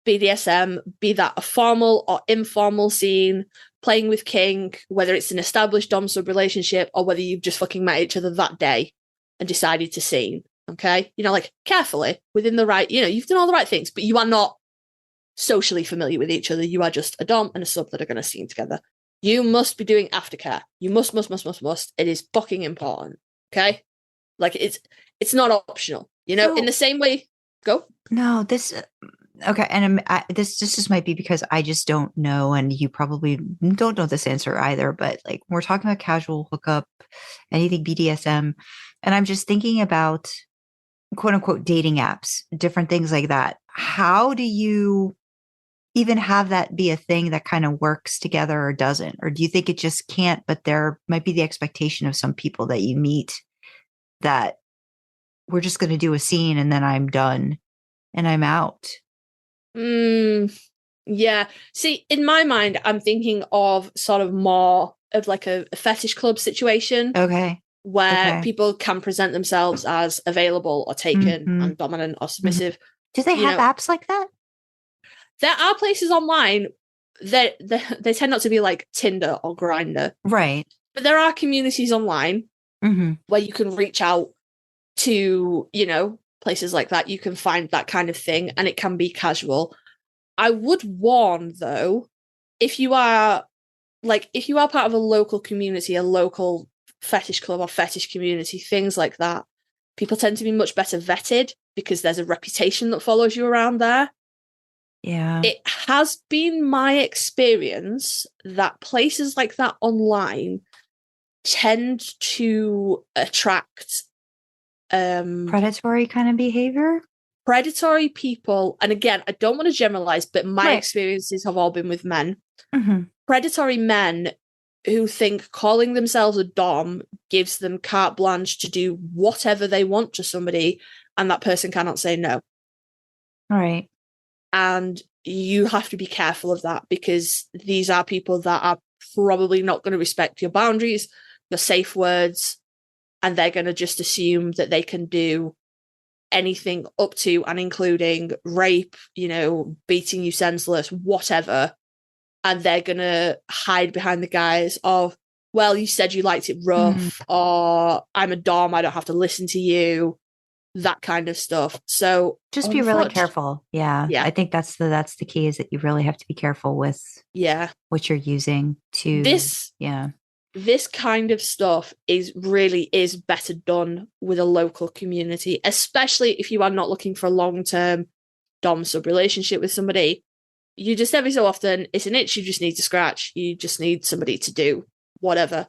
BDSM, be that a formal or informal scene, playing with kink, whether it's an established dom-sub relationship or whether you've just fucking met each other that day and decided to scene, okay? Like carefully, within the right, you've done all the right things, but you are not socially familiar with each other. You are just a dom and a sub that are going to scene together. You must be doing aftercare. You must. It is fucking important, okay? Like it's not optional, So, in the same way. Go. No, this... Okay, and this just might be because I just don't know, and you probably don't know this answer either, but like we're talking about casual hookup, anything BDSM, and I'm just thinking about quote unquote dating apps, different things like that. How do you even have that be a thing that kind of works together or doesn't? Or do you think it just can't, but there might be the expectation of some people that you meet that we're just going to do a scene and then I'm done and I'm out? Yeah. See, in my mind, I'm thinking of sort of more of like a fetish club situation. Okay. Where people can present themselves as available or taken and dominant or submissive. Do they have apps like that? There are places online that they tend not to be like Tinder or Grindr. Right. But there are communities online where you can reach out to, places like that. You can find that kind of thing and it can be casual. I would warn though, if you are part of a local community, a local fetish club or fetish community, things like that, people tend to be much better vetted because there's a reputation that follows you around there. Yeah. It has been my experience that places like that online tend to attract predatory kind of behavior, predatory people. And again, I don't want to generalize, but my experiences have all been with men. Predatory men who think calling themselves a dom gives them carte blanche to do whatever they want to somebody, and that person cannot say no. All right. And you have to be careful of that because these are people that are probably not going to respect your boundaries, your safe words, and they're going to just assume that they can do anything up to and including rape, beating you senseless, whatever. And they're going to hide behind the guise of, well, you said you liked it rough, or I'm a dom, I don't have to listen to you, that kind of stuff. So just be really careful. Yeah. I think that's the key, is that you really have to be careful with what you're using to this kind of stuff is better done with a local community, especially if you are not looking for a long-term dom sub relationship with somebody. You just every so often, it's an itch you just need to scratch. You just need somebody to do whatever.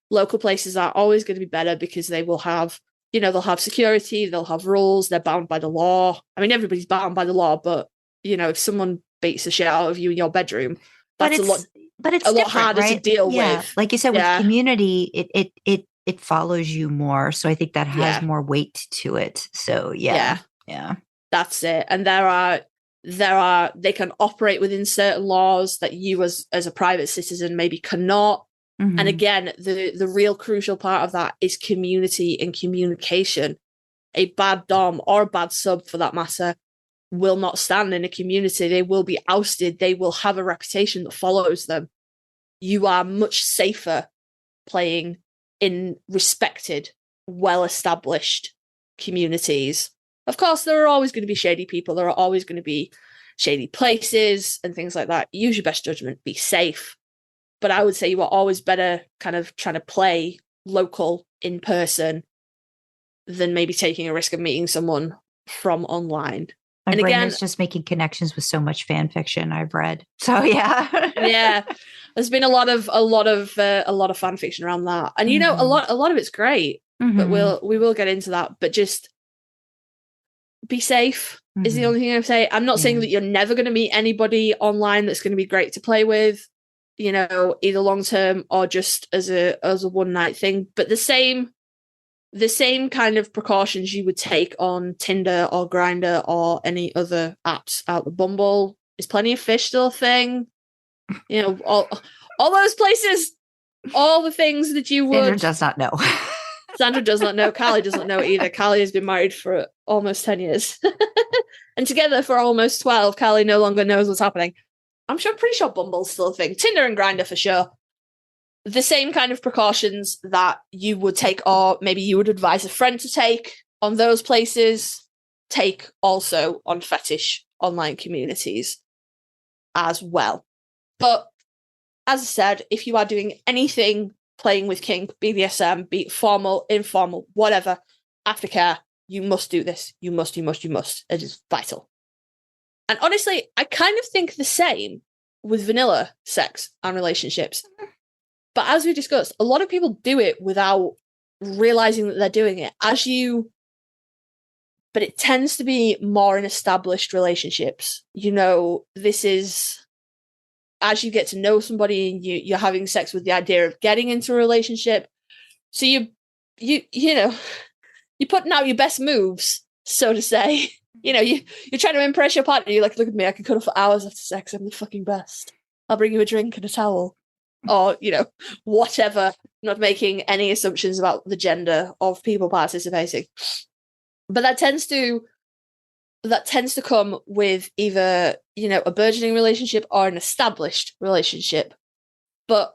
Local places are always going to be better because they will have, they'll have security, they'll have rules, they're bound by the law. I mean, everybody's bound by the law, but, if someone beats the shit out of you in your bedroom, that's a lot harder to deal with. Like you said, with community, it follows you more. So I think that has more weight to it. So yeah. That's it. And they can operate within certain laws that you as a private citizen maybe cannot. And again, the real crucial part of that is community and communication. A bad dom or a bad sub, for that matter, will not stand in a community. They will be ousted. They will have a reputation that follows them. You are much safer playing in respected, well-established communities. Of course, there are always going to be shady people. There are always going to be shady places and things like that. Use your best judgment. Be safe. But I would say you are always better kind of trying to play local in person than maybe taking a risk of meeting someone from online. My brain is just making connections with so much fan fiction I've read. So yeah. There's been a lot of fan fiction around that. And a lot of it's great. But we will get into that. But just be safe is the only thing I say. I'm not saying that you're never going to meet anybody online that's going to be great to play with, you know, either long term or just as a one night thing. But the same kind of precautions you would take on Tinder or Grindr or any other apps out the Bumble. Is Plenty of Fish still a thing? You know, all those places, all the things that you would. Sandra does not know. Sandra does not know. Karlee doesn't know either. Karlee has been married for almost 10 years. And together for almost 12. Karlee no longer knows what's happening. I'm pretty sure Bumble's still a thing. Tinder and Grindr for sure. The same kind of precautions that you would take, or maybe you would advise a friend to take on those places, take also on fetish online communities as well. But as I said, if you are doing anything playing with kink, BDSM, be it formal, informal, whatever, aftercare, you must do this. You must. It is vital. And honestly, I kind of think the same with vanilla sex and relationships. But as we discussed, a lot of people do it without realizing that they're doing it. But it tends to be more in established relationships. You know, this is as you get to know somebody and you're having sex with the idea of getting into a relationship. So you know, you're putting out your best moves, so to say. You know, you're trying to impress your partner. You're like, look at me, I can cuddle for hours after sex. I'm the fucking best. I'll bring you a drink and a towel. Or, you know, whatever. Not making any assumptions about the gender of people participating. But that tends to come with either, you know, a burgeoning relationship or an established relationship. But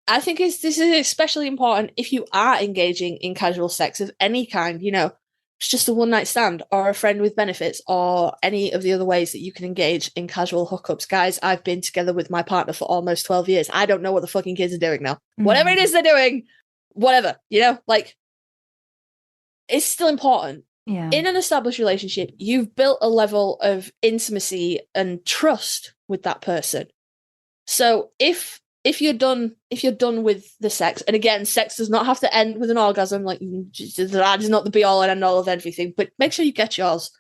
I think this is especially important if you are engaging in casual sex of any kind, you know, it's just a one-night stand or a friend with benefits or any of the other ways that you can engage in casual hookups. Guys, I've been together with my partner for almost 12 years. I don't know what the fucking kids are doing now. Whatever it is they're doing, whatever, you know, like, it's still important. Yeah. In an established relationship, you've built a level of intimacy and trust with that person. So if you're done with the sex, and again, sex does not have to end with an orgasm, like that is not the be all and end all of everything, but make sure you get yours.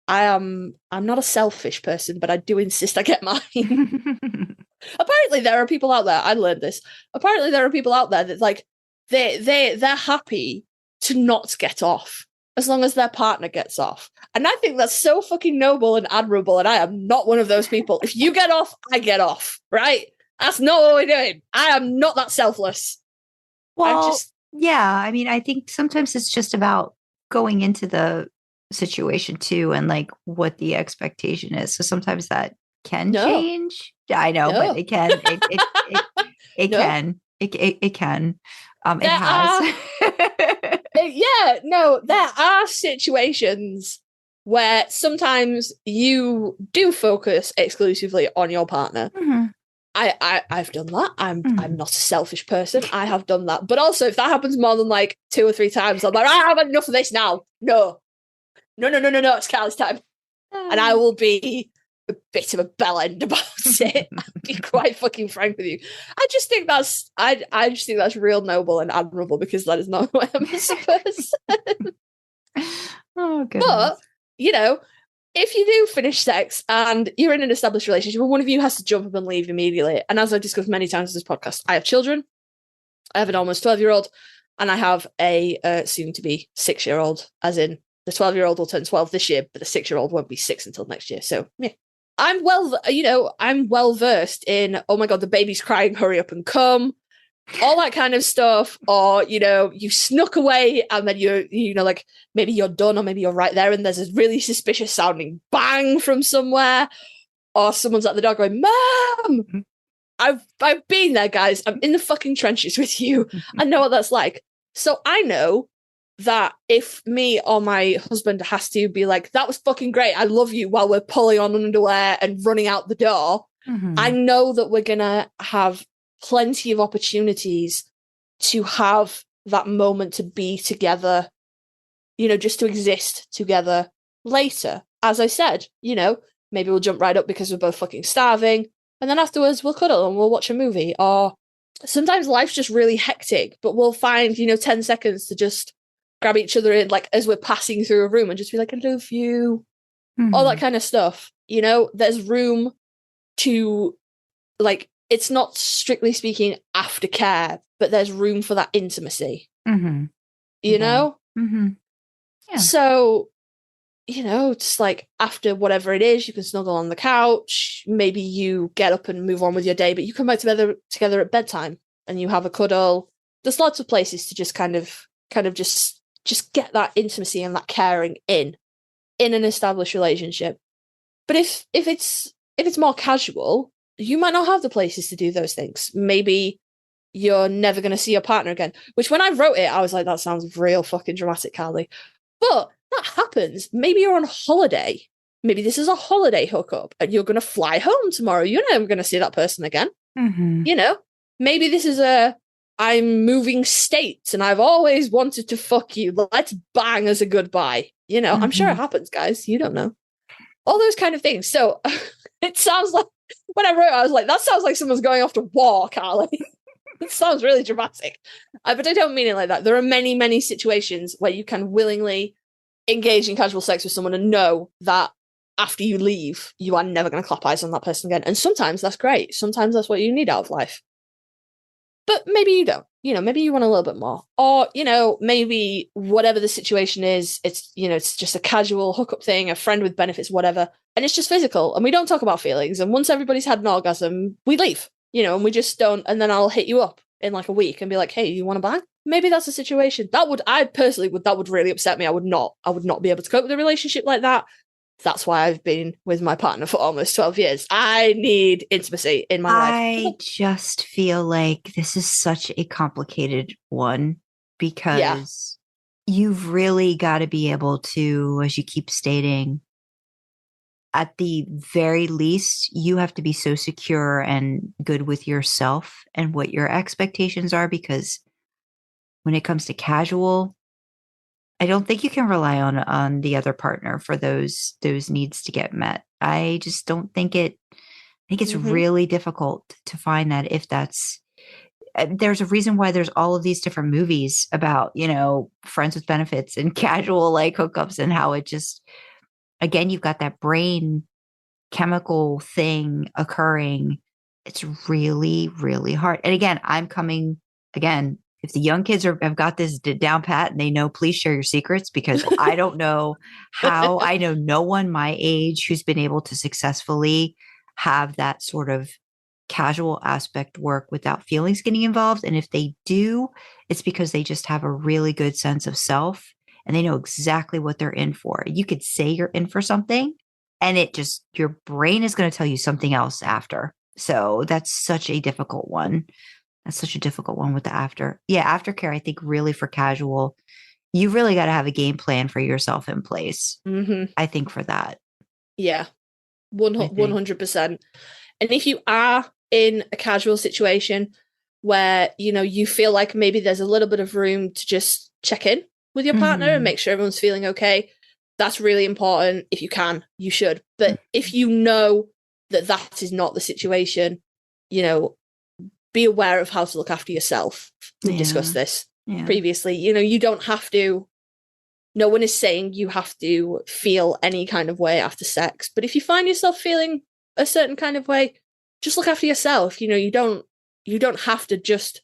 I'm not a selfish person, but I do insist I get mine. Apparently there are people out there, I learned this. Apparently there are people out there that like they're happy to not get off as long as their partner gets off. And I think that's so fucking noble and admirable, and I am not one of those people. If you get off, I get off, right? That's not what we're doing. I am not that selfless. Well, yeah, I mean, I think sometimes it's just about going into the situation too and like what the expectation is. So sometimes that can change. I know, but it can. It can. It can. It has. There are situations where sometimes you do focus exclusively on your partner. Mm-hmm. I've done that. I'm not a selfish person. I have done that. But also, if that happens more than like 2 or 3 times, I'm like, I've had enough of this now. No. It's Karlee's time. And I will be a bit of a bellend about it. I'll be quite fucking frank with you. I just think that's real noble and admirable, because that is not who I am as a person. Oh, goodness. But, you know, if you do finish sex and you're in an established relationship, one of you has to jump up and leave immediately. And as I've discussed many times in this podcast, I have children. I have an almost 12-year-old, and I have a soon-to-be 6-year-old, as in the 12-year-old will turn 12 this year, but the 6-year-old won't be 6 until next year. So, yeah. I'm well versed in, oh my God, the baby's crying, hurry up and come, all that kind of stuff. Or, you know, you snuck away and then like maybe you're done, or maybe you're right there and there's a really suspicious sounding bang from somewhere, or someone's at the door going, Mom! I've been there, guys. I'm in the fucking trenches with you. I know what that's like. So I know that if me or my husband has to be like, that was fucking great, I love you, while we're pulling on underwear and running out the door, I know that we're gonna have plenty of opportunities to have that moment to be together, you know, just to exist together later. As I said, you know, maybe we'll jump right up because we're both fucking starving, and then afterwards we'll cuddle and we'll watch a movie. Or sometimes life's just really hectic, but we'll find, you know, 10 seconds to just grab each other in, like, as we're passing through a room and just be like, I love you. All that kind of stuff. You know, there's room to, like, it's not strictly speaking aftercare, but there's room for that intimacy. You know? Yeah. So, you know, just like after whatever it is, you can snuggle on the couch. Maybe you get up and move on with your day, but you come back together at bedtime and you have a cuddle. There's lots of places to just kind of just get that intimacy and that caring in an established relationship. But if it's more casual, you might not have the places to do those things. Maybe you're never going to see your partner again, which when I wrote it, I was like, that sounds real fucking dramatic, Karlee. But that happens. Maybe you're on holiday. Maybe this is a holiday hookup and you're going to fly home tomorrow. You're never going to see that person again. You know, maybe this is I'm moving states and I've always wanted to fuck you. Let's bang as a goodbye. You know, I'm sure it happens, guys. You don't know. All those kind of things. So it sounds like, when I wrote it, I was like, that sounds like someone's going off to war, Karlee. It sounds really dramatic. But I don't mean it like that. There are many, many situations where you can willingly engage in casual sex with someone and know that after you leave, you are never going to clap eyes on that person again. And sometimes that's great. Sometimes that's what you need out of life. But maybe you don't. You know, maybe you want a little bit more. Or, you know, maybe whatever the situation is, it's, you know, it's just a casual hookup thing, a friend with benefits, whatever. And it's just physical. And we don't talk about feelings. And once everybody's had an orgasm, we leave. You know, and we just don't, and then I'll hit you up in like a week and be like, hey, you want to bang? Maybe that's a situation. That would really upset me. I would not be able to cope with a relationship like that. That's why I've been with my partner for almost 12 years. I need intimacy in my life. I just feel like this is such a complicated one because you've really got to be able to, as you keep stating, at the very least, you have to be so secure and good with yourself and what your expectations are, because when it comes to casual, I don't think you can rely on the other partner for those needs to get met. I just don't think I think it's really difficult to find that if that's, there's a reason why there's all of these different movies about, you know, friends with benefits and casual like hookups and how it just, again, you've got that brain chemical thing occurring. It's really, really hard. And again, if the young kids have got this down pat and they know, please share your secrets, because I don't know how. I know no one my age who's been able to successfully have that sort of casual aspect work without feelings getting involved. And if they do, it's because they just have a really good sense of self and they know exactly what they're in for. You could say you're in for something and your brain is going to tell you something else after. So that's such a difficult one. That's such a difficult one with the aftercare. I think really for casual, you really got to have a game plan for yourself in place. I think for that. Yeah, 100%. And if you are in a casual situation where, you know, you feel like maybe there's a little bit of room to just check in with your partner and make sure everyone's feeling okay, that's really important. If you can, you should. But if you know that is not the situation, you know, be aware of how to look after yourself. We discussed this previously. You know, you don't have to, no one is saying you have to feel any kind of way after sex. But if you find yourself feeling a certain kind of way, just look after yourself. You know, you don't have to just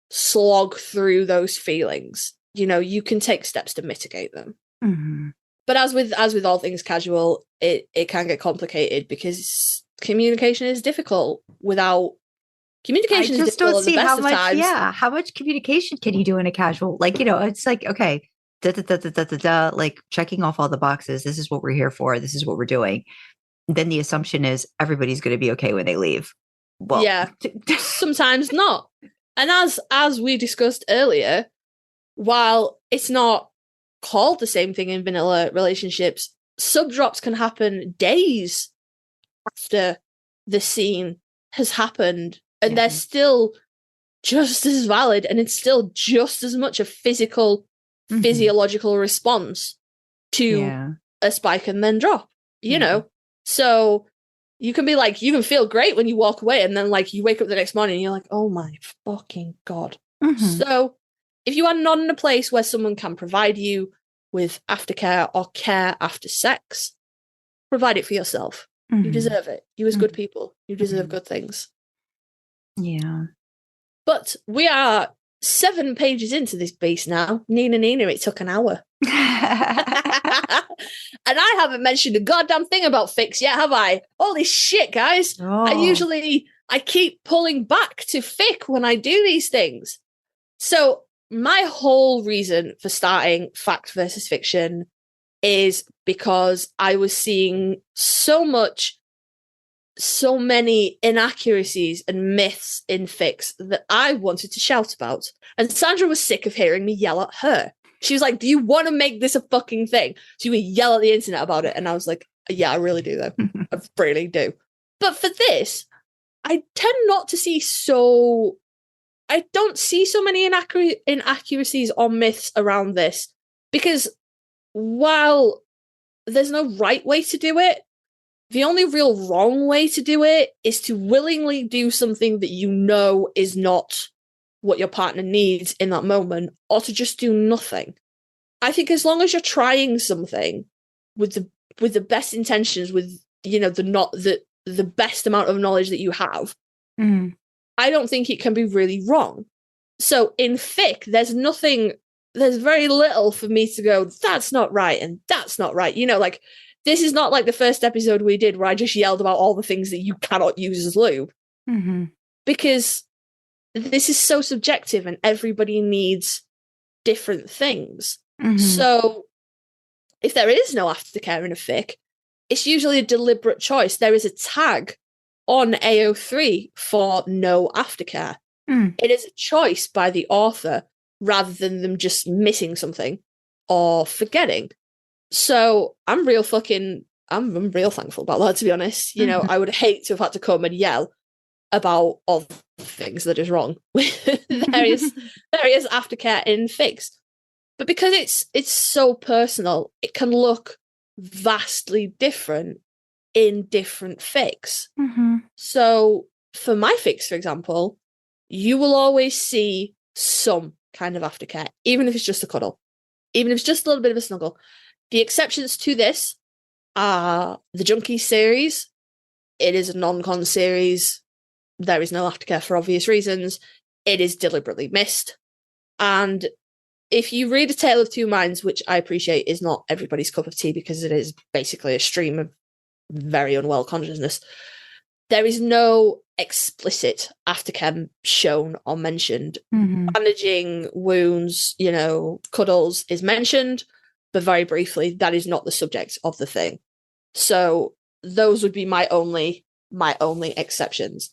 slog through those feelings. You know, you can take steps to mitigate them. But as with all things casual, it can get complicated because communication is difficult without communication. I just don't see how much. How much communication can you do in a casual? Like, you know, it's like, okay, like checking off all the boxes. This is what we're here for. This is what we're doing. Then the assumption is everybody's going to be okay when they leave. Well, yeah, sometimes not. And as we discussed earlier, while it's not called the same thing in vanilla relationships, subdrops can happen days after the scene has happened, and they're still just as valid, and it's still just as much a physiological response to a spike and then drop, you know? So you can be like, you can feel great when you walk away, and then like you wake up the next morning and you're like, oh my fucking God. So if you are not in a place where someone can provide you with aftercare or care after sex, provide it for yourself. You deserve it. You as good people. You deserve good things. Yeah. But we are 7 pages into this beast now. Nina, it took an hour. And I haven't mentioned a goddamn thing about Fics yet, have I? Holy shit, guys. Oh. I keep pulling back to Fic when I do these things. So my whole reason for starting Fact versus Fiction is because I was seeing so many inaccuracies and myths in Fics that I wanted to shout about. And Sandra was sick of hearing me yell at her. She was like, do you want to make this a fucking thing? So you would yell at the internet about it. And I was like, yeah, I really do, though. I really do. But for this, I tend not to see I don't see so many inaccuracies or myths around this, because while there's no right way to do it, the only real wrong way to do it is to willingly do something that you know is not what your partner needs in that moment, or to just do nothing. I think as long as you're trying something with the best intentions, with the best amount of knowledge that you have, I don't think it can be really wrong. So in Fic, there's very little for me to go, that's not right and that's not right. Like, this is not like the first episode we did where I just yelled about all the things that you cannot use as lube. Because this is so subjective and everybody needs different things. So if there is no aftercare in a Fic, it's usually a deliberate choice. There is a tag on AO3 for no aftercare. It is a choice by the author rather than them just missing something or forgetting. So I'm real thankful about that, to be honest. I would hate to have had to come and yell about all the things that is wrong with various aftercare in Fics. But because it's so personal, it can look vastly different in different Fics. So for my Fics, for example, you will always see some kind of aftercare, even if it's just a cuddle, even if it's just a little bit of a snuggle. The exceptions to this are the Junkie series. It is a non-con series. There is no aftercare for obvious reasons. It is deliberately missed. And if you read A Tale of Two Minds, which I appreciate is not everybody's cup of tea because it is basically a stream of very unwell consciousness, there is no explicit aftercare shown or mentioned. Bandaging, wounds, cuddles is mentioned, but very briefly, that is not the subject of the thing. So those would be my only exceptions.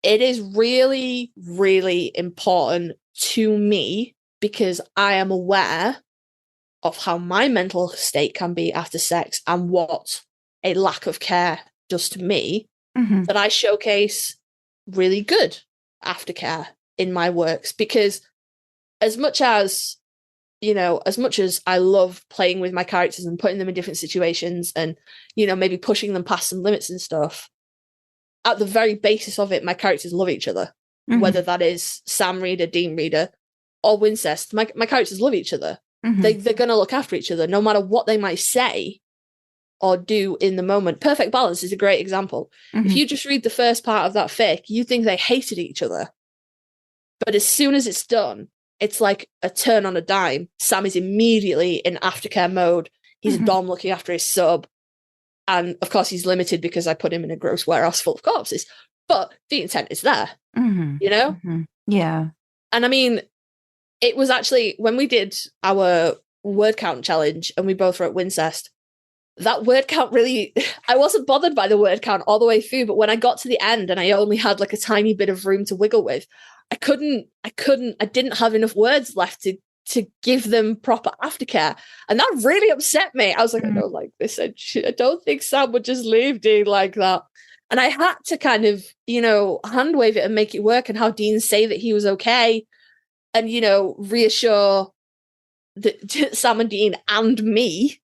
It is really, really important to me because I am aware of how my mental state can be after sex and what a lack of care does to me, that I showcase really good aftercare in my works. Because as much as I love playing with my characters and putting them in different situations and, maybe pushing them past some limits and stuff, at the very basis of it, my characters love each other. Whether that is Sam Reader, Dean Reader, or Wincest, my characters love each other. They're going to look after each other, no matter what they might say or do in the moment. Perfect Balance is a great example. If you just read the first part of that fic, you think they hated each other. But as soon as it's done, it's like a turn on a dime. Sam is immediately in aftercare mode. He's a dom looking after his sub. And of course, he's limited because I put him in a gross warehouse full of corpses. But the intent is there, Yeah. And I mean, it was actually when we did our word count challenge and we both wrote Wincest, that word count really, I wasn't bothered by the word count all the way through. But when I got to the end and I only had like a tiny bit of room to wiggle with, I didn't have enough words left to give them proper aftercare. And that really upset me. I was like, I don't like this. I don't think Sam would just leave Dean like that. And I had to kind of, hand wave it and make it work and have Dean say that he was okay and, reassure Sam and Dean and me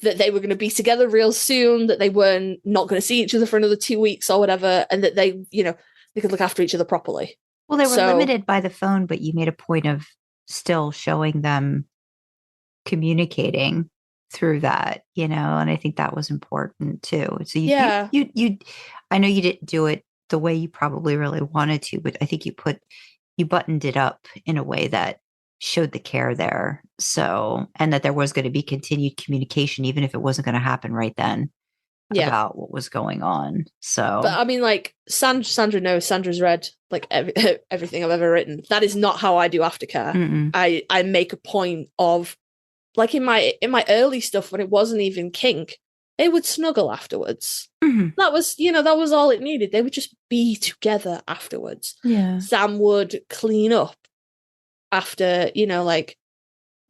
that they were going to be together real soon, that they weren't not going to see each other for another 2 weeks or whatever, and that they could look after each other properly. Well, they were limited by the phone, but you made a point of still showing them communicating through that, and I think that was important too. So Yeah. I know you didn't do it the way you probably really wanted to, but I think you buttoned it up in a way that showed the care there. So, and that there was going to be continued communication, even if it wasn't going to happen right then, Yeah. about what was going on. So, But I mean, like Sandra knows. Sandra's read like everything I've ever written. That is not how I do aftercare. mm-mm. I make a point of, like, in my early stuff when it wasn't even kink, they would snuggle afterwards. Mm-hmm. That was all it needed. They would just be together afterwards. Yeah. Sam would clean up after, like,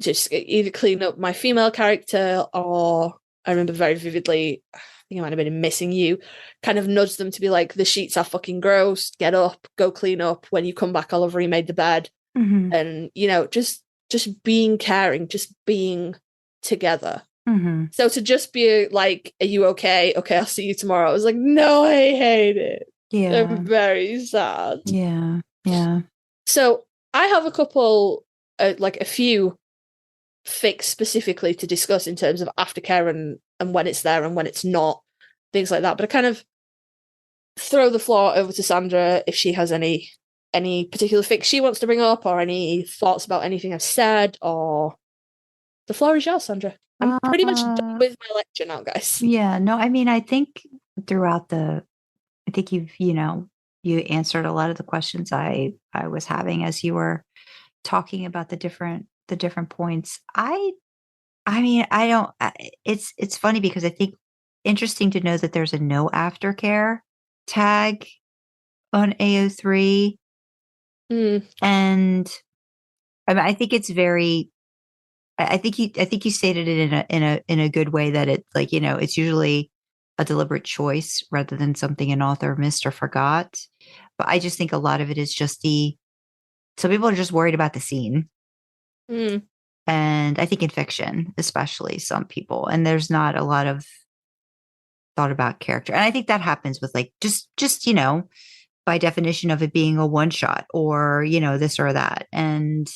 just either clean up my female character, or I remember very vividly, I think it might have been in Missing You, kind of nudge them to be like, the sheets are fucking gross, get up, go clean up. When you come back, I'll have remade the bed. Mm-hmm. And, just being caring, just being together. Mm-hmm. So to just be like, are you okay? Okay, I'll see you tomorrow. I was like, no, I hate it. Yeah. I'm very sad. Yeah. Yeah. So I have a couple, like a few fics specifically to discuss in terms of aftercare and when it's there and when it's not, things like that. But I kind of throw the floor over to Sandra if she has any particular fics she wants to bring up, or any thoughts about anything I've said, or the floor is yours, Sandra. I'm pretty much done with my lecture now, guys. Yeah, no, I mean, I think I think you answered a lot of the questions I was having as you were talking about the different points. I mean, it's funny because I think interesting to know that there's a no aftercare tag on AO3. And I mean, I think it's very, I think you stated it in a good way, that it's like, it's usually a deliberate choice rather than something an author missed or forgot. But I just think a lot of it is just some people are just worried about the scene. And I think in fiction, especially, some people, and there's not a lot of thought about character. And I think that happens with like, just, by definition of it being a one shot, or, this or that. And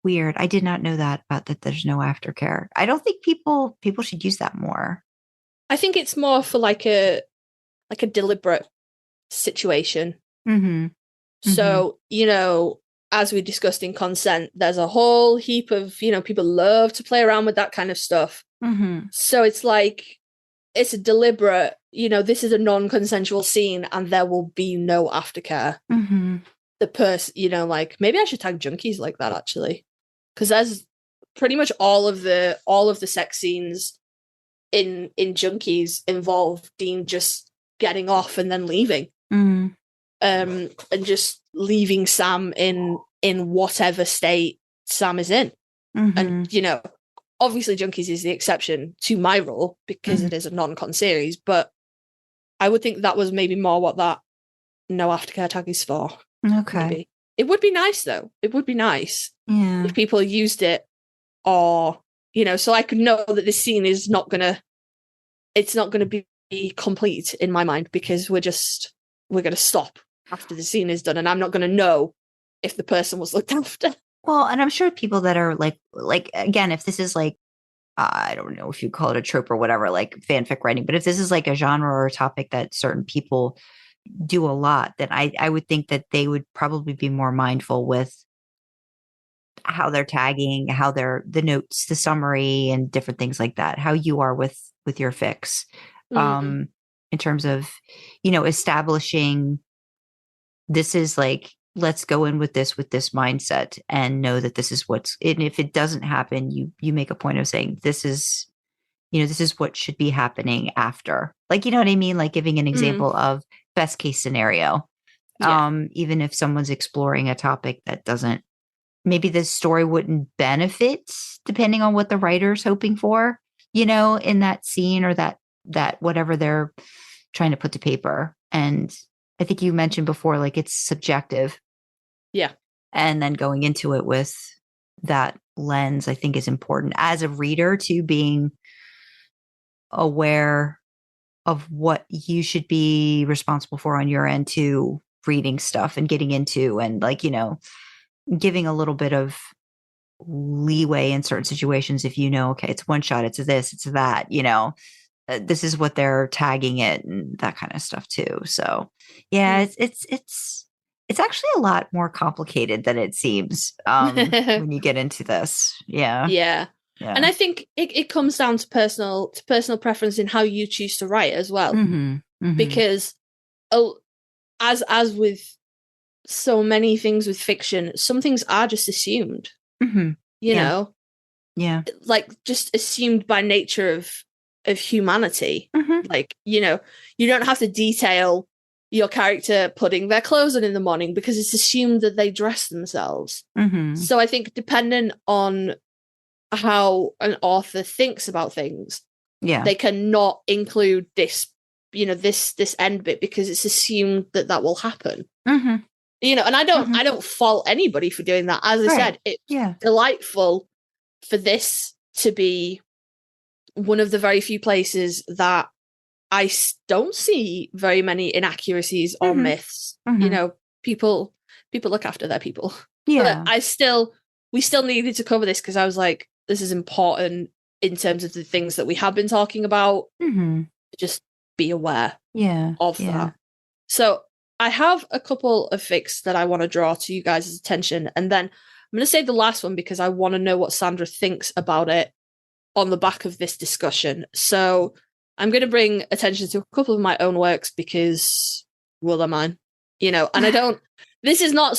weird. I did not know that, about that there's no aftercare. I don't think people should use that more. I think it's more for like a deliberate situation. Mm-hmm. So, as we discussed in consent, there's a whole heap of, people love to play around with that kind of stuff. Mm-hmm. So it's like, it's a deliberate, this is a non-consensual scene and there will be no aftercare. Mm-hmm. The person, like, maybe I should tag junkies like that, actually. Because there's pretty much all of the sex scenes in junkies involve Dean just getting off and then leaving. Mm-hmm. And just leaving Sam in whatever state Sam is in. Mm-hmm. And, obviously Junkies is the exception to my rule because it is a non-con series, but I would think that was maybe more what that no aftercare tag is for. Okay. Maybe. It would be nice, though. It would be nice if people used it, or, so I could know that this scene is not going to be complete in my mind, because we're going to stop after the scene is done, and I'm not going to know if the person was looked after. Well, and I'm sure people that are like again, if this is like, I don't know if you call it a trope or whatever, like fanfic writing, but if this is like a genre or a topic that certain people do a lot, then I would think that they would probably be more mindful with how they're tagging, how they're the notes, the summary, and different things like that. How you are with your fics, in terms of, establishing this is like, let's go in with this mindset and know that this is and if it doesn't happen, you make a point of saying this is what should be happening after, like, you know what I mean? Like giving an example of best case scenario. Yeah. Even if someone's exploring a topic that doesn't, maybe the story wouldn't benefit depending on what the writer's hoping for, in that scene, or that whatever they're trying to put to paper. And I think you mentioned before, like, it's subjective. Yeah. And then going into it with that lens, I think, is important as a reader, to being aware of what you should be responsible for on your end, to reading stuff and getting into, and like, giving a little bit of leeway in certain situations if you know, okay, it's one shot, it's this, it's that, this is what they're tagging it and that kind of stuff too. So yeah, it's actually a lot more complicated than it seems when you get into this. Yeah. Yeah. And I think it comes down to personal preference in how you choose to write as well. Because as with so many things with fiction, some things are just assumed. You know? Yeah. Like just assumed by nature of humanity. Like, you don't have to detail your character putting their clothes on in the morning because it's assumed that they dress themselves. So I think depending on how an author thinks about things, they cannot include this, this end bit because it's assumed that will happen. And I don't fault anybody for doing that. As I said, it's delightful for this to be one of the very few places that I don't see very many inaccuracies or myths. People look after their people. But we still needed to cover this because I was like, this is important in terms of the things that we have been talking about. Just be aware of that. So I have a couple of fics that I want to draw to you guys' attention. And then I'm going to say the last one because I want to know what Sandra thinks about it on the back of this discussion. So I'm going to bring attention to a couple of my own works because, well, they're mine, and I don't, this is not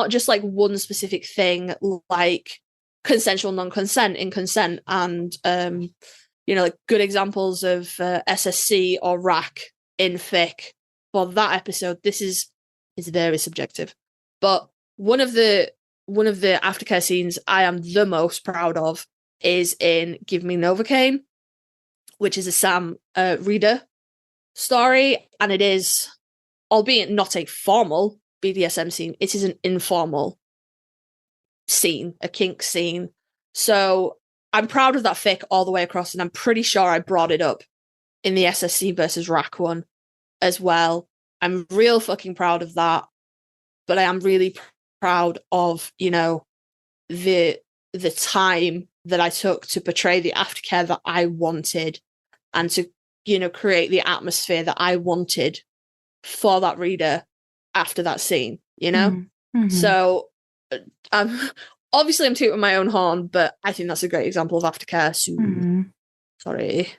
just like one specific thing like consensual non-consent in consent and, like good examples of SSC or RAC in fic for that episode. This is very subjective, but one of the aftercare scenes I am the most proud of is in Give Me Novacaine, which is a Sam reader story, and it is, albeit not a formal BDSM scene, it is an informal scene, a kink scene. So I'm proud of that fic all the way across, and I'm pretty sure I brought it up in the SSC versus RAC one as well. I'm real fucking proud of that, but I am really proud of, the time that I took to portray the aftercare that I wanted and to, create the atmosphere that I wanted for that reader after that scene, So obviously I'm tooting my own horn, but I think that's a great example of aftercare. So, sorry.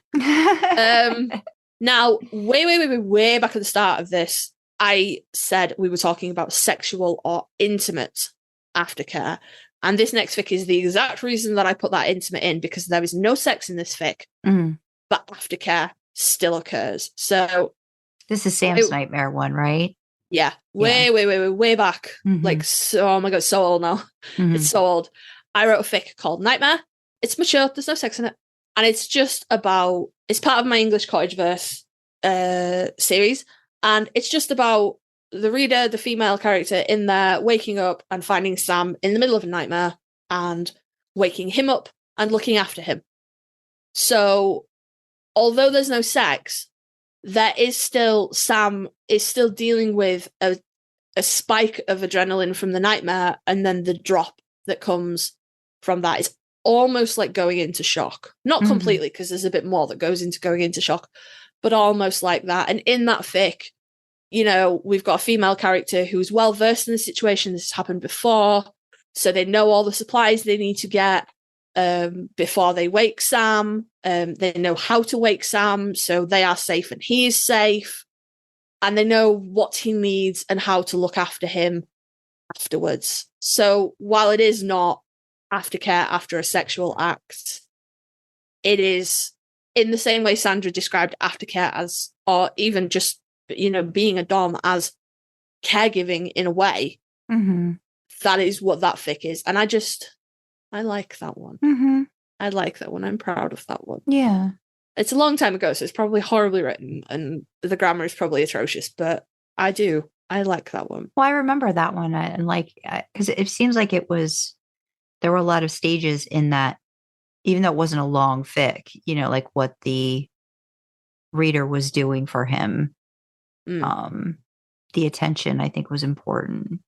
Now, way back at the start of this, I said we were talking about sexual or intimate aftercare. And this next fic is the exact reason that I put that intimate in, because there is no sex in this fic, but aftercare still occurs. So this is Sam's nightmare one, right? Yeah, way back. Like, so, oh my god, so old now. It's so old. I wrote a fic called Nightmare. It's mature. There's no sex in it, and it's just about. It's part of my English Cottage Verse series, and it's just about the reader, the female character in there, waking up and finding Sam in the middle of a nightmare and waking him up and looking after him. So, although there's no sex, there is still, Sam is still dealing with a spike of adrenaline from the nightmare, and then the drop that comes from that is almost like going into shock. Not completely, because there's a bit more that goes into going into shock, but almost like that. And in that fic, we've got a female character who's well versed in the situation. This has happened before, so they know all the supplies they need to get before they wake Sam. They know how to wake Sam, so they are safe and he is safe, and they know what he needs and how to look after him afterwards. So while it is not aftercare after a sexual act, it is in the same way Sandra described aftercare as, or even just being a dom as caregiving in a way. That is what that fic is, and I like that one. I like that one. I'm proud of that one. Yeah. It's a long time ago, so it's probably horribly written and the grammar is probably atrocious, but I like that one. Well, I remember that one. And because it seems like there were a lot of stages in that, even though it wasn't a long fic, like what the reader was doing for him. The attention, I think, was important.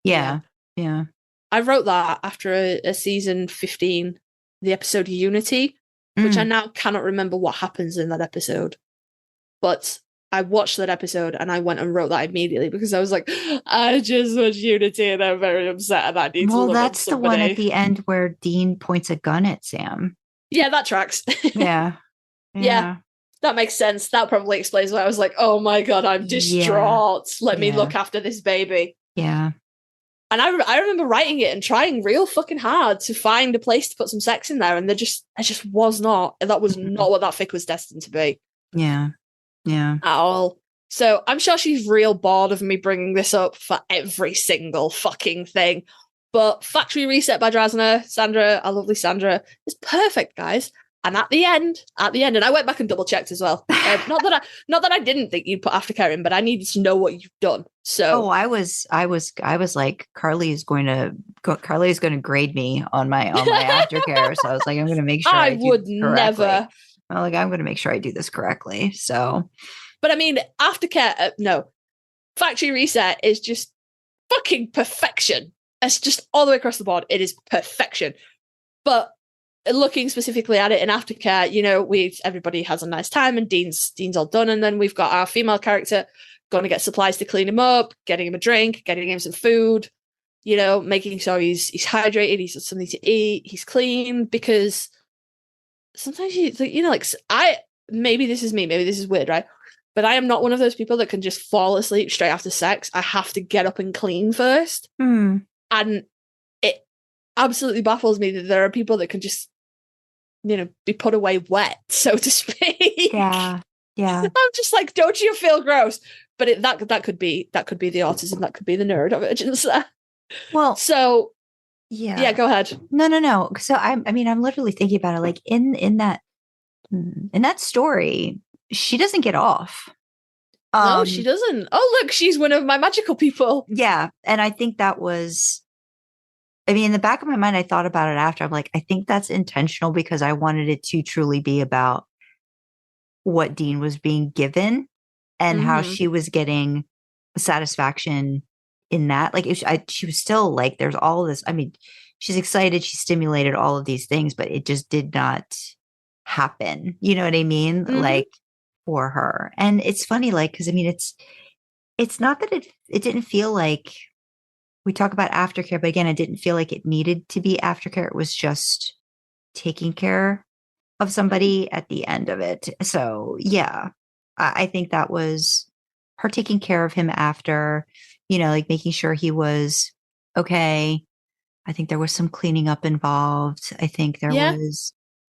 Yeah. Yeah. I wrote that after a season 15, the episode Unity, which I now cannot remember what happens in that episode. But I watched that episode and I went and wrote that immediately because I was like, I just watched Unity and I'm very upset and I need to love that's the one somebody. at the end where Dean points a gun at Sam. Yeah, that tracks. Yeah. Yeah. That makes sense. That probably explains why I was like, oh my God, I'm distraught. Let me look after this baby. Yeah. And I remember writing it and trying real fucking hard to find a place to put some sex in there. And there just was not. That was not what that fic was destined to be. Yeah. Yeah. At all. So I'm sure she's real bored of me bringing this up for every single fucking thing. But Factory Reset by Drasna, Sandra, our lovely Sandra, is perfect, guys. And at the end, and I went back and double checked as well. Not that I didn't think you'd put Aftercare in, but I needed to know what you've done. So I was like, Karlee's going to grade me on my Aftercare. So I was like, I'm going to make sure I would never. I'm going to make sure I do this correctly. So, but I mean, Aftercare, no, Factory Reset is just fucking perfection. It's just all the way across the board. It is perfection. But looking specifically at it in Aftercare, you know, everybody has a nice time and Dean's all done. And then we've got our female character going to get supplies to clean him up, getting him a drink, getting him some food, you know, making sure he's hydrated, he's got something to eat, he's clean, because sometimes maybe this is me, maybe this is weird, right? But I am not one of those people that can just fall asleep straight after sex. I have to get up and clean first. And it absolutely baffles me that there are people that can just, you know, be put away wet, so to speak. Yeah. I'm just like, don't you feel gross? But that could be the autism, that could be the neurodivergence there. Well, so yeah, go ahead. No. So I'm literally thinking about it. Like in that story, she doesn't get off. No, she doesn't. Oh, look, she's one of my magical people. Yeah, and I think that was. I mean, in the back of my mind, I thought about it after. I'm like, I think that's intentional because I wanted it to truly be about what Dean was being given and how she was getting satisfaction in that. Like, she was still like, there's all this. I mean, she's excited, she's stimulated, all of these things, but it just did not happen. You know what I mean? Like for her. And it's funny, like, because I mean, it's not that it didn't feel like. We talk about aftercare, but again, it didn't feel like it needed to be aftercare. It was just taking care of somebody at the end of it. So yeah, I think that was her taking care of him after, you know, like making sure he was okay. I think there was some cleaning up involved. I think there was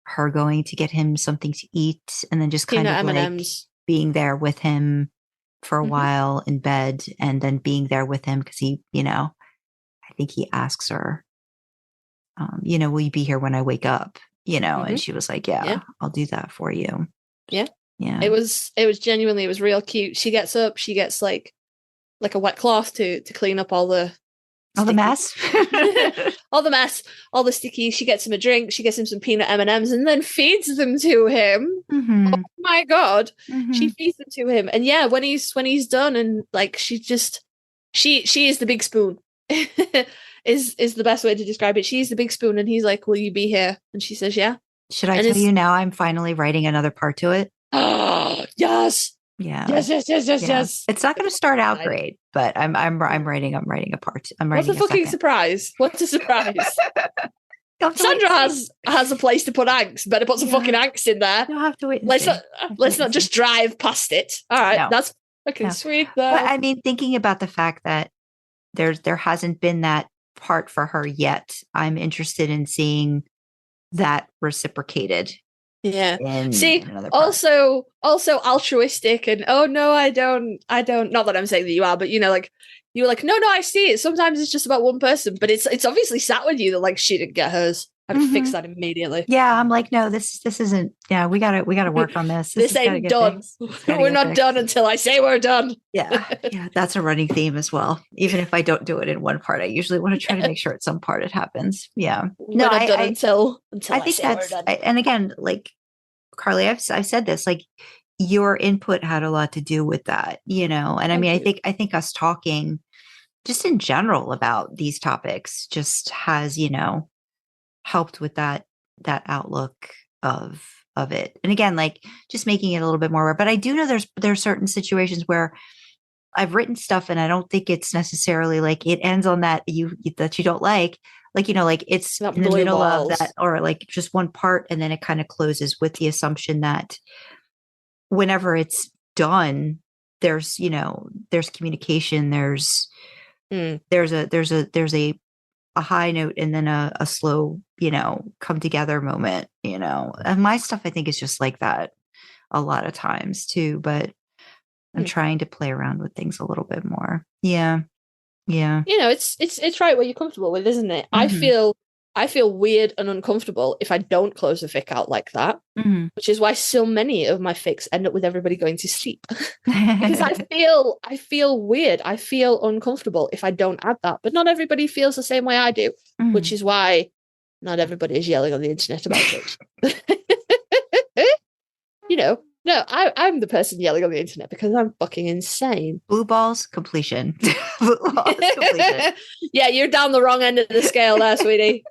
her going to get him something to eat and then just kind of M&Ms. Like being there with him for a while in bed and then being there with him because he, you know, I think he asks her, you know, will you be here when I wake up? You know, and she was like, yeah, I'll do that for you. Yeah. Yeah. It was genuinely, it was real cute. She gets up, she gets like a wet cloth to clean up all the mess, all the mess, all the sticky. She gets him a drink. She gets him some peanut M&Ms and then feeds them to him. Oh my God. She feeds them to him. And yeah, when he's done and like, she is the big spoon is the best way to describe it. She's the big spoon. And he's like, will you be here? And she says, yeah. Should I tell you now I'm finally writing another part to it? Oh, yes. Yeah. Yes. It's not going to start out great, but I'm writing a part. What's a fucking surprise? What's a surprise? Sandra has a place to put angst. Better put some fucking angst in there. You'll have to wait. Let's not just drive past it. All right, no. That's fucking sweet though. But I mean, thinking about the fact that there hasn't been that part for her yet, I'm interested in seeing that reciprocated. Yeah. See, also altruistic and oh no, I don't. Not that I'm saying that you are, but you know, like you were like, no, I see it. Sometimes it's just about one person, but it's obviously sat with you that like she didn't get hers. I'd fix that immediately. Yeah, I'm like, no, this isn't. Yeah, we gotta work on this. This ain't done. We're not done until I say we're done. Yeah, that's a running theme as well. Even if I don't do it in one part, I usually want to try to make sure at some part it happens. Yeah, no, we're not done until I think that's. And again, like Karlee, I've said this, like your input had a lot to do with that, you know. And I mean, I think us talking just in general about these topics just has, helped with that outlook of it. And again, like just making it a little bit more, but I do know there's certain situations where I've written stuff and I don't think it's necessarily like it ends on that that you don't like like it's Not in the blue middle balls. of that, or like just one part and then it kind of closes with the assumption that whenever it's done, there's there's communication, there's a high note and then a slow come together moment, and my stuff I think is just like that a lot of times too, but I'm trying to play around with things a little bit more. Yeah. It's right what you're comfortable with, isn't it? Mm-hmm. I feel weird and uncomfortable if I don't close the fic out like that, Mm-hmm. which is why so many of my fics end up with everybody going to sleep. Because I feel weird. I feel uncomfortable if I don't add that. But not everybody feels the same way I do, Mm-hmm. which is why not everybody is yelling on the internet about it. No, I'm the person yelling on the internet because I'm fucking insane. Blue balls completion. Blue balls completion. Yeah, you're down the wrong end of the scale there, sweetie.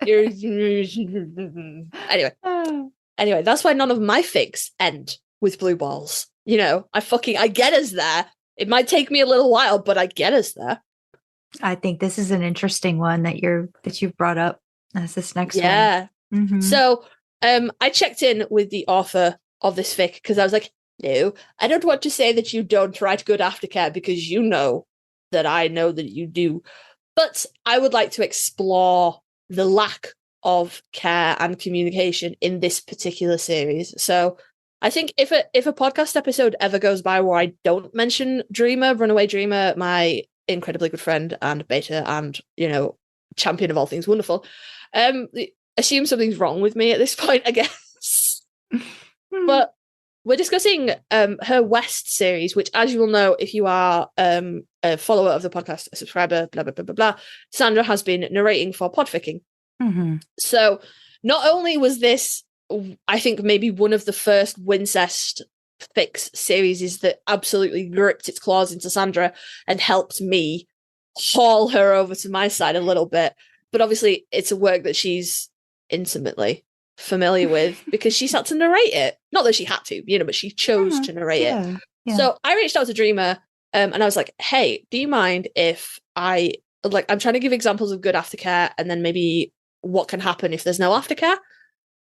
Anyway, that's why none of my fics end with blue balls. I get us there. It might take me a little while, but I get us there. I think this is an interesting one that you've brought up as this next one. Yeah. Mm-hmm. So I checked in with the author of this fic because I was like, no, I don't want to say that you don't write good aftercare because you know that I know that you do. But I would like to explore the lack of care and communication in this particular series. So I think if a podcast episode ever goes by where I don't mention Dreamer, Runaway Dreamer, my incredibly good friend and beta and, champion of all things wonderful, assume something's wrong with me at this point, I guess. But we're discussing her West series, which, as you will know, if you are a follower of the podcast, a subscriber, blah, blah, blah, blah, blah, Sandra has been narrating for Podficking. Mm-hmm. So not only was this, I think, maybe one of the first Wincest fics series that absolutely gripped its claws into Sandra and helped me haul her over to my side a little bit, but obviously it's a work that she's intimately familiar with because she had to narrate it. Not that she had to, but she chose to narrate it. Yeah. So I reached out to Dreamer and I was like, hey, do you mind if I'm trying to give examples of good aftercare and then maybe what can happen if there's no aftercare?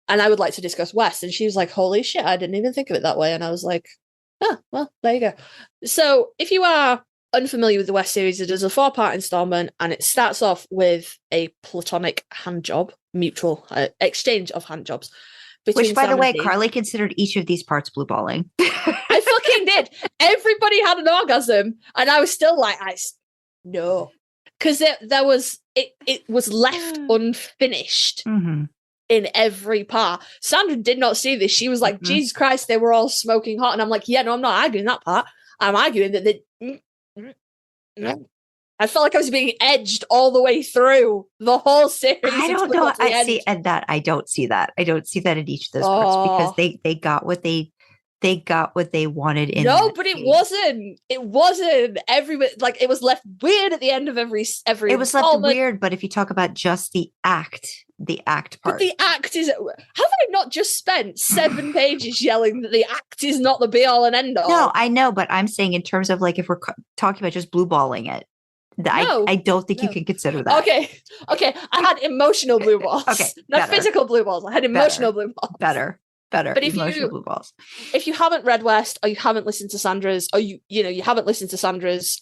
And I would like to discuss West. And she was like, holy shit, I didn't even think of it that way. And I was like, oh, well, there you go. So if you are unfamiliar with the West series, it is a 4-part installment and it starts off with a platonic hand job, mutual exchange of hand jobs. Which, by the way, Karlee considered each of these parts blue balling. I fucking did. Everybody had an orgasm and I was still like, no. Because it was left unfinished. Mm-hmm. In every part. Sandra did not see this. She was like, Jesus Christ, they were all smoking hot. And I'm like, yeah, no, I'm not arguing that part. I'm arguing that I felt like I was being edged all the way through the whole series. I don't know. I see, and that I don't see that. I don't see that in each of those parts because they got what they wanted in. No, but it wasn't. It wasn't. Everybody, like, it was left weird at the end of every. It was left weird, but if you talk about just the act part. But the act is. Have I not just spent 7 pages yelling that the act is not the be all and end all? No, I know, but I'm saying in terms of like if we're talking about just blue balling it, I don't think you can consider that. Okay. I had emotional blue balls. Okay, not physical blue balls. I had emotional blue balls. Better. But emotional blue balls. If you haven't read West, or you haven't listened to Sandra's, or you haven't listened to Sandra's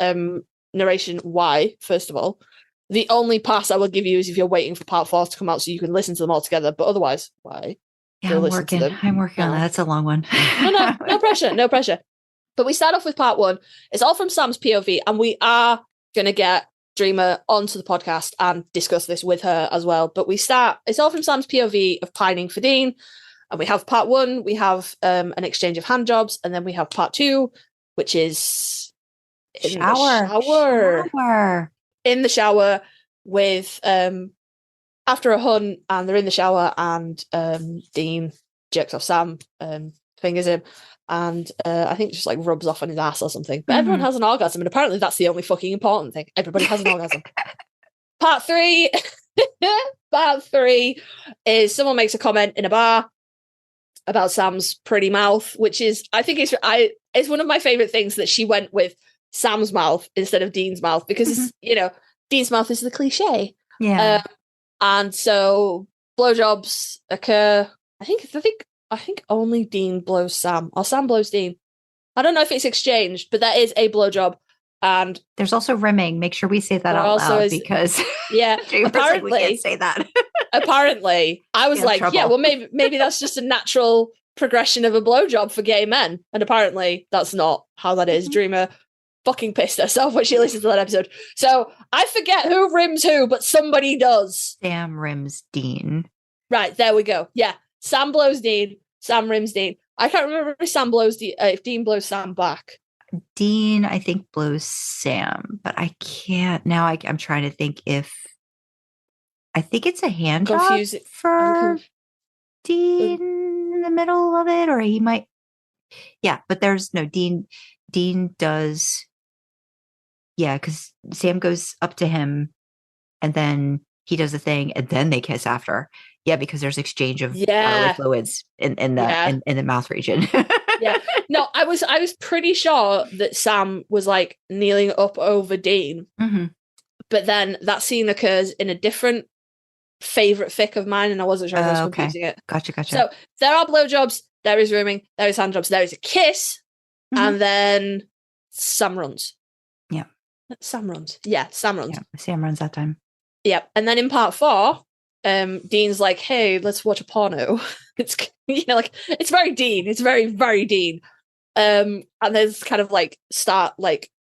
narration, why? First of all, the only pass I will give you is if you're waiting for part 4 to come out so you can listen to them all together. But otherwise, why? Yeah, I'm working on that. That's a long one. No pressure. But we start off with part 1. It's all from Sam's POV, and we are going to get Dreamer onto the podcast and discuss this with her as well. But it's all from Sam's POV of pining for Dean. And we have part 1, we have an exchange of hand jobs, and then we have part 2, which is in the shower with after a hunt, and they're in the shower, and Dean jerks off Sam, fingers him, and I think just like rubs off on his ass or something. But everyone has an orgasm, and apparently that's the only fucking important thing. Everybody has an orgasm. Part 3. Part 3 is someone makes a comment in a bar about Sam's pretty mouth, which is, I think it's one of my favorite things that she went with Sam's mouth instead of Dean's mouth, because it's, Dean's mouth is the cliche. Yeah. And so blowjobs occur. I think only Dean blows Sam, or Sam blows Dean. I don't know if it's exchanged, but that is a blowjob. And there's also rimming. Make sure we say that out loud, because apparently we can't say that. Apparently, I was like, trouble. yeah, well, maybe that's just a natural progression of a blowjob for gay men. And apparently that's not how that is. Dreamer fucking pissed herself when she listens to that episode. So I forget who rims who, but somebody does. Sam rims Dean. Right, there we go. Yeah, Sam blows Dean. Sam rims Dean. I can't remember if Sam blows if Dean blows Sam back. Dean, I think, blows Sam, but I can't now. I'm trying to think if I think it's a hand job for Dean in the middle of it, or he might. Yeah, but there's no Dean. Dean does. Yeah, because Sam goes up to him, and then he does the thing, and then they kiss after. Yeah, because there's exchange of bodily fluids in the mouth region. Yeah, no, I was pretty sure that Sam was like kneeling up over Dean, but then that scene occurs in a different favorite fic of mine, and I wasn't sure if I was confusing it. Gotcha. So there are blowjobs, there is rooming, there is handjobs, there is a kiss, and then Sam runs. Yeah, Sam runs. Yeah, Sam runs. Yeah, Sam runs that time. Yeah, and then in part 4. Dean's like, hey, let's watch a porno. It's like it's very Dean. It's very, very Dean. And there's kind of like start like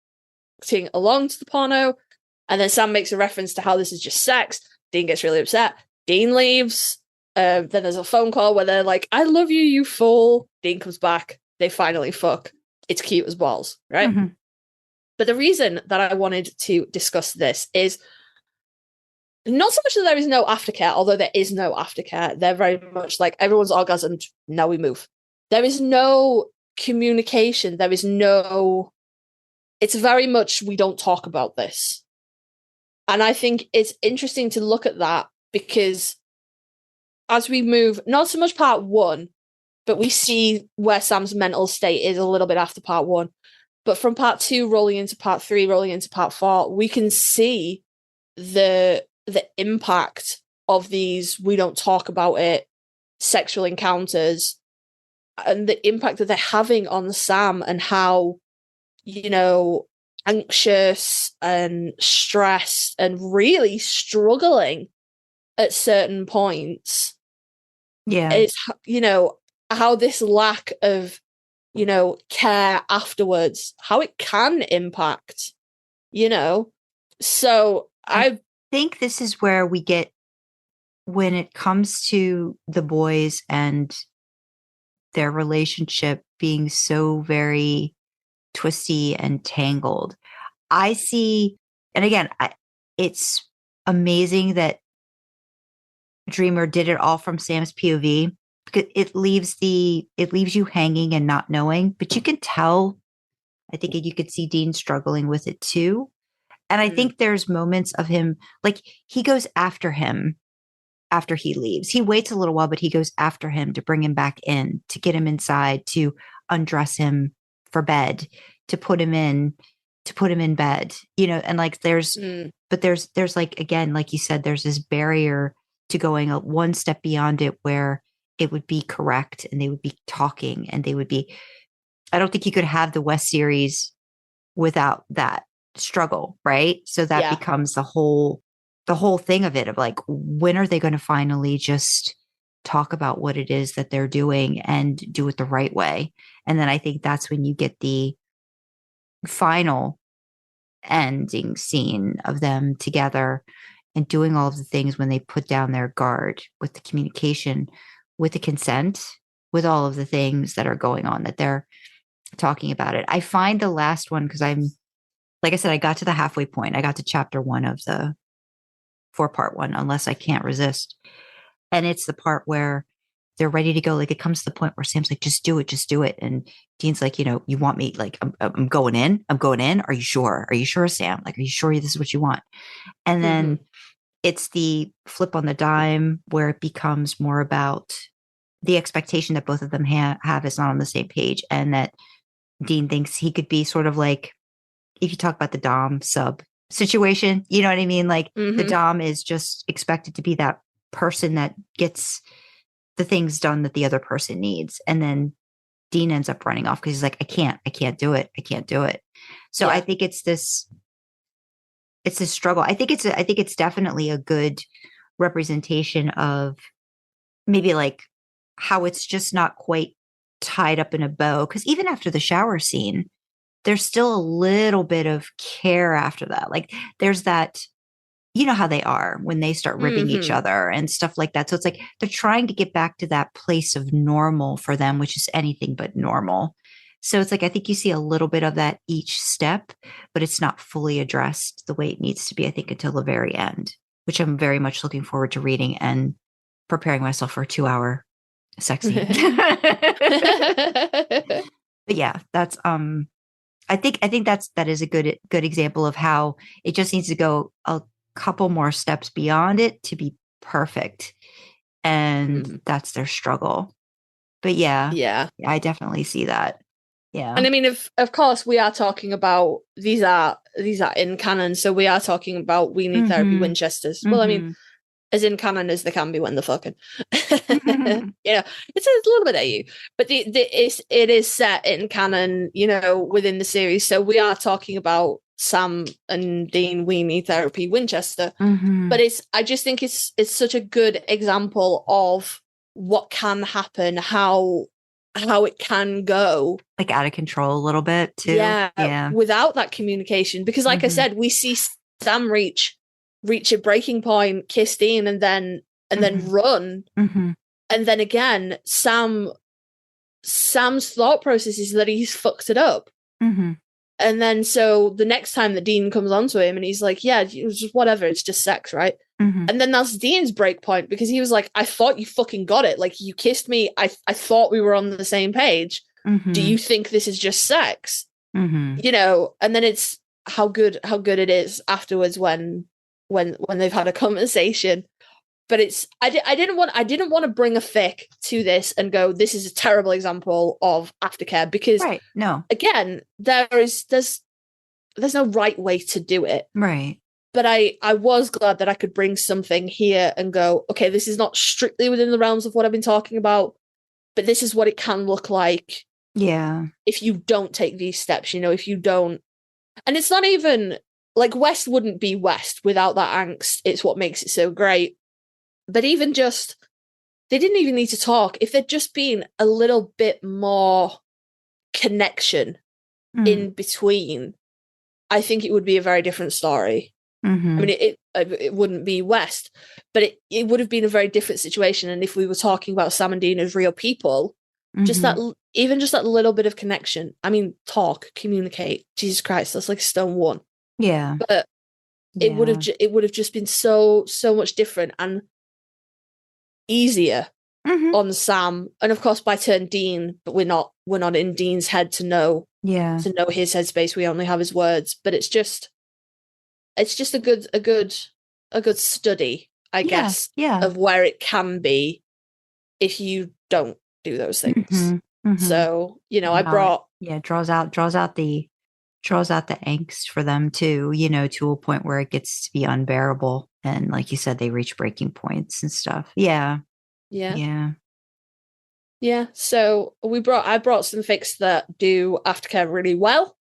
sing along to the porno, and then Sam makes a reference to how this is just sex. Dean gets really upset. Dean leaves. Then there's a phone call where they're like, I love you, you fool. Dean comes back. They finally fuck. It's cute as balls, right? But the reason that I wanted to discuss this is not so much that there is no aftercare, although there is no aftercare. They're very much like everyone's orgasmed, now we move. There is no communication. There is no... It's very much, we don't talk about this. And I think it's interesting to look at that, because as we move, not so much part 1, but we see where Sam's mental state is a little bit after part 1. But from part 2 rolling into part 3, rolling into part 4, we can see the impact of these we don't talk about it sexual encounters, and the impact that they're having on Sam, and how, anxious and stressed and really struggling at certain points. Yeah. It's, how this lack of, care afterwards, how it can impact, So I think this is where we get, when it comes to the boys and their relationship being so very twisty and tangled. I see, and again, it's amazing that Dreamer did it all from Sam's POV, because it leaves you hanging and not knowing, but you can tell. I think you could see Dean struggling with it too. And I think there's moments of him, like he goes after him after he leaves. He waits a little while, but he goes after him to bring him back in, to get him inside, to undress him for bed, to put him in bed, and like but there's like, again, like you said, there's this barrier to going one step beyond it, where it would be correct and they would be talking and they would be, I don't think you could have the West series without that struggle, right? So that becomes the whole thing of it, of like, when are they going to finally just talk about what it is that they're doing and do it the right way? And then I think that's when you get the final ending scene of them together and doing all of the things when they put down their guard, with the communication, with the consent, with all of the things that are going on, that they're talking about it. I find the last one, because like I said, I got to the halfway point. I got to chapter 1 of the 4-part one, Unless I Can't Resist. And it's the part where they're ready to go. Like it comes to the point where Sam's like, just do it. And Dean's like, you want me, like, I'm going in. Are you sure? Are you sure, Sam? Like, are you sure this is what you want? And then it's the flip on the dime where it becomes more about the expectation that both of them have is not on the same page. And that Dean thinks he could be sort of like, if you talk about the Dom sub situation, you know what I mean? Like the Dom is just expected to be that person that gets the things done that the other person needs. And then Dean ends up running off because he's like, I can't do it. So I think it's this struggle. I think it's definitely a good representation of maybe like how it's just not quite tied up in a bow. Because even after the shower scene, there's still a little bit of care after that. Like there's that, you know how they are when they start ribbing each other and stuff like that. So it's like they're trying to get back to that place of normal for them, which is anything but normal. So it's like, I think you see a little bit of that each step, but it's not fully addressed the way it needs to be, I think, until the very end, which I'm very much looking forward to reading and preparing myself for a 2-hour sex scene. But yeah, that's, I think that is a good example of how it just needs to go a couple more steps beyond it to be perfect. And that's their struggle. But yeah, I definitely see that. Yeah. And I mean, of course, we are talking about these are in canon, so we are talking about we need therapy Winchesters. Well, I mean, as in canon as they can be when they're fucking. It's a little bit AU, but it is set in canon, within the series. So we are talking about Sam and Dean. We need therapy Winchester, but I just think it's such a good example of what can happen, how it can go like out of control a little bit too. Yeah. Without that communication, because like I said, we see Sam reach a breaking point, kiss Dean, and then run. And then again, Sam's thought process is that he's fucked it up. And then so the next time that Dean comes onto him and he's like, yeah, it was just whatever, it's just sex, right? And then that's Dean's break point, because he was like, I thought you fucking got it. Like, you kissed me. I thought we were on the same page. Do you think this is just sex? And then it's how good it is afterwards when they've had a conversation. But it's I didn't want to bring a fic to this and go, this is a terrible example of aftercare, because again, there's no right way to do it. Right. But I was glad that I could bring something here and go, okay, this is not strictly within the realms of what I've been talking about, but this is what it can look like. Yeah. If you don't take these steps, if you don't. And it's not even like West wouldn't be West without that angst. It's what makes it so great. But even just, they didn't even need to talk. If there'd just been a little bit more connection in between, I think it would be a very different story. I mean, it wouldn't be West, but it would have been a very different situation. And if we were talking about Sam and Dean as real people, just that little bit of connection. I mean, talk, communicate. Jesus Christ, that's like stone one. Yeah. But it would have just been so much different and easier on Sam, and of course by turn Dean. But we're not in Dean's head to know his headspace. We only have his words. But it's just a good study, I guess, of where it can be if you don't do those things. So I brought draws out the angst for them too, to a point where it gets to be unbearable, and like you said, they reach breaking points and stuff. Yeah. So I brought some fics that do aftercare really well.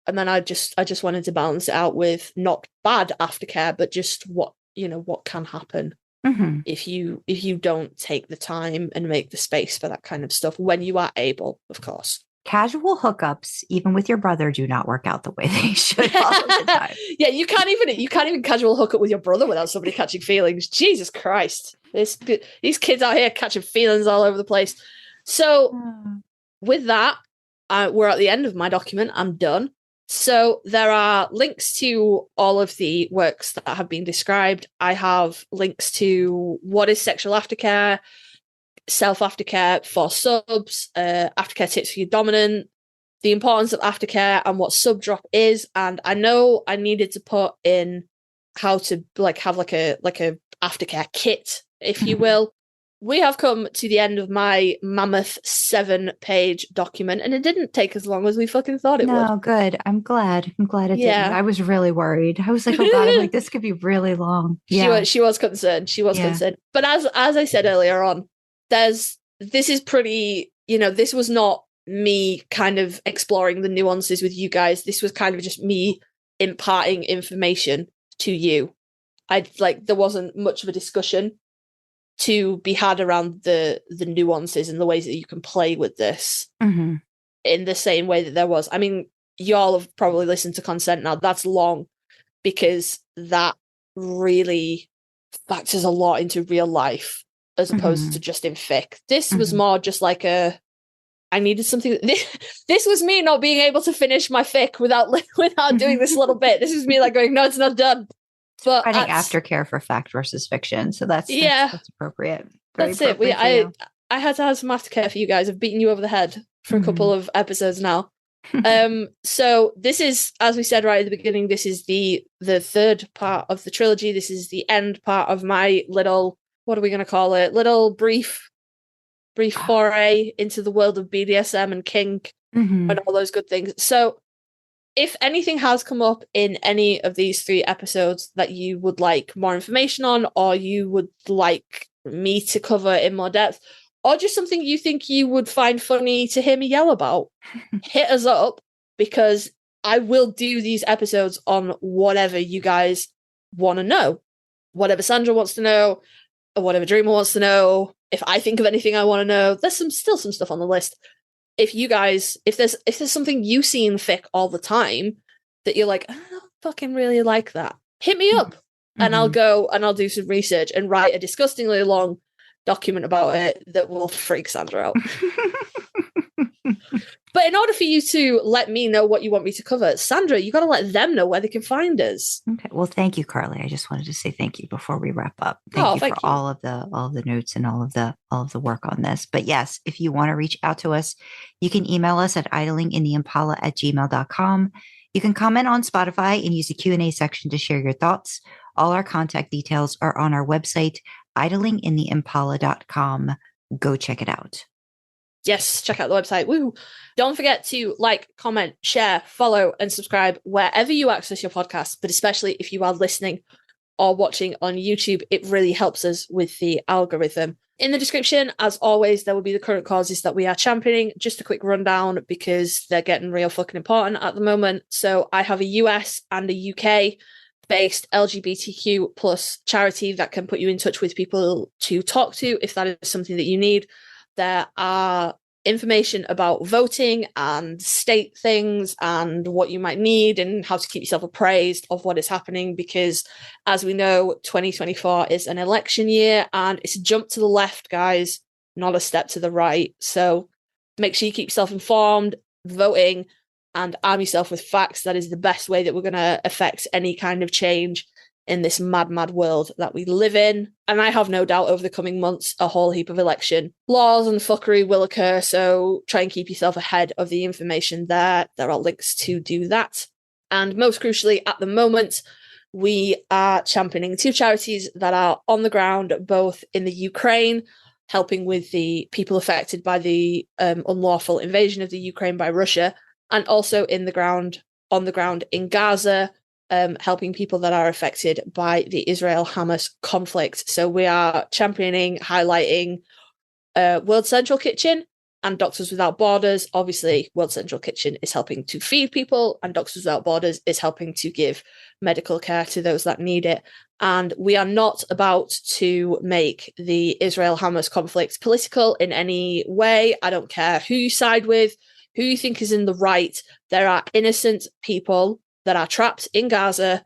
And then I just wanted to balance it out with not bad aftercare, but just what can happen if you don't take the time and make the space for that kind of stuff when you are able, of course. Casual hookups, even with your brother, do not work out the way they should all of the time. Yeah, you can't even casual hook up with your brother without somebody catching feelings. Jesus Christ, these kids out here catching feelings all over the place. So with that, we're at the end of my document. I'm done. So there are links to all of the works that have been described. I have links to what is sexual aftercare, self-aftercare for subs, aftercare tips for your dominant, the importance of aftercare and what sub drop is. And I know I needed to put in how to like have like a aftercare kit, if you will. We have come to the end of my mammoth 7-page document, and it didn't take as long as we fucking thought it would. No, good. I'm glad it didn't. I was really worried. I was like, oh God, I'm like, this could be really long. Yeah. She was concerned. Concerned. But as I said earlier on, this is pretty, this was not me kind of exploring the nuances with you guys. This was kind of just me imparting information to you. There wasn't much of a discussion to be had around the nuances and the ways that you can play with this in the same way that there was. I mean, y'all have probably listened to consent now. That's long because that really factors a lot into real life as opposed to just in fic. This was more just like I needed something. This was me not being able to finish my fic without doing this little bit. This was me like going, no, it's not done. But I think aftercare for fact versus fiction. So that's appropriate. That's appropriate. I had to have some aftercare for you guys. I've beaten you over the head for a couple of episodes now. So this is, as we said right at the beginning, this is the third part of the trilogy. This is the end part of my little, what are we going to call it? Little brief foray into the world of BDSM and kink and all those good things. So if anything has come up in any of these 3 episodes that you would like more information on, or you would like me to cover in more depth, or just something you think you would find funny to hear me yell about, hit us up, because I will do these episodes on whatever you guys want to know. Whatever Sandra wants to know, or whatever Dreamer wants to know. If I think of anything I want to know, there's still some stuff on the list. If you guys, if there's something you see in fic all the time that you're like, I don't fucking really like that, hit me up and I'll go and I'll do some research and write a disgustingly long document about it that will freak Sandra out. But in order for you to let me know what you want me to cover, Sandra, you got to let them know where they can find us. Okay. Well, thank you, Karlee. I just wanted to say thank you before we wrap up. Thank you for all of the notes and all of the work on this. But yes, if you want to reach out to us, you can email us at idlingintheimpala@gmail.com. You can comment on Spotify and use the Q&A section to share your thoughts. All our contact details are on our website, idlingintheimpala.com. Go check it out. Yes, check out the website. Woo! Don't forget to like, comment, share, follow, and subscribe wherever you access your podcast, but especially if you are listening or watching on YouTube, it really helps us with the algorithm. In the description, as always, there will be the current causes that we are championing. Just a quick rundown because they're getting real fucking important at the moment. So I have a US and a UK based LGBTQ plus charity that can put you in touch with people to talk to if that is something that you need. There are information about voting and state things and what you might need and how to keep yourself appraised of what is happening, because as we know, 2024 is an election year and it's a jump to the left, guys, not a step to the right. So make sure you keep yourself informed, voting, and arm yourself with facts. That is the best way that we're going to affect any kind of change in this mad, mad world that we live in. And I have no doubt over the coming months, a whole heap of election laws and fuckery will occur. So try and keep yourself ahead of the information there. There are links to do that. And most crucially, at the moment, we are championing 2 charities that are on the ground, both in the Ukraine, helping with the people affected by the unlawful invasion of the Ukraine by Russia, and also on the ground in Gaza, helping people that are affected by the Israel-Hamas conflict. So we are championing, highlighting World Central Kitchen and Doctors Without Borders. Obviously, World Central Kitchen is helping to feed people, and Doctors Without Borders is helping to give medical care to those that need it. And we are not about to make the Israel-Hamas conflict political in any way. I don't care who you side with, who you think is in the right. There are innocent people that are trapped in Gaza,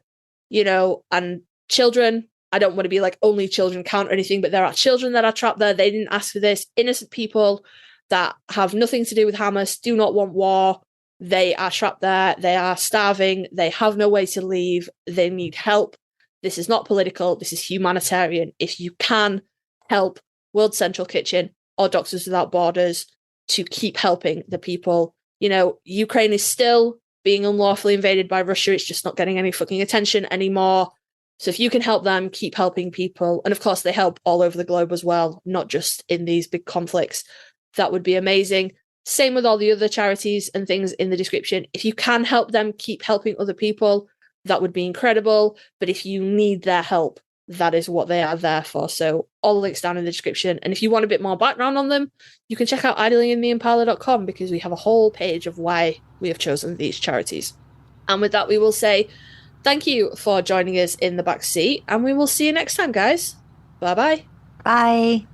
and children. I don't want to be like only children count or anything, but there are children that are trapped there. They didn't ask for this. Innocent people that have nothing to do with Hamas, do not want war. They are trapped there. They are starving. They have no way to leave. They need help. This is not political. This is humanitarian. If you can help World Central Kitchen, or Doctors Without Borders to keep helping the people. You know, Ukraine is still being unlawfully invaded by Russia. It's just not getting any fucking attention anymore. So if you can help them, keep helping people. And of course, they help all over the globe as well, not just in these big conflicts. That would be amazing. Same with all the other charities and things in the description. If you can help them, keep helping other people. That would be incredible. But if you need their help, that is what they are there for. So all the links down in the description. And if you want a bit more background on them, you can check out idlingintheimpala.com because we have a whole page of why we have chosen these charities. And with that, we will say thank you for joining us in the back seat, and we will see you next time, guys. Bye-bye. Bye.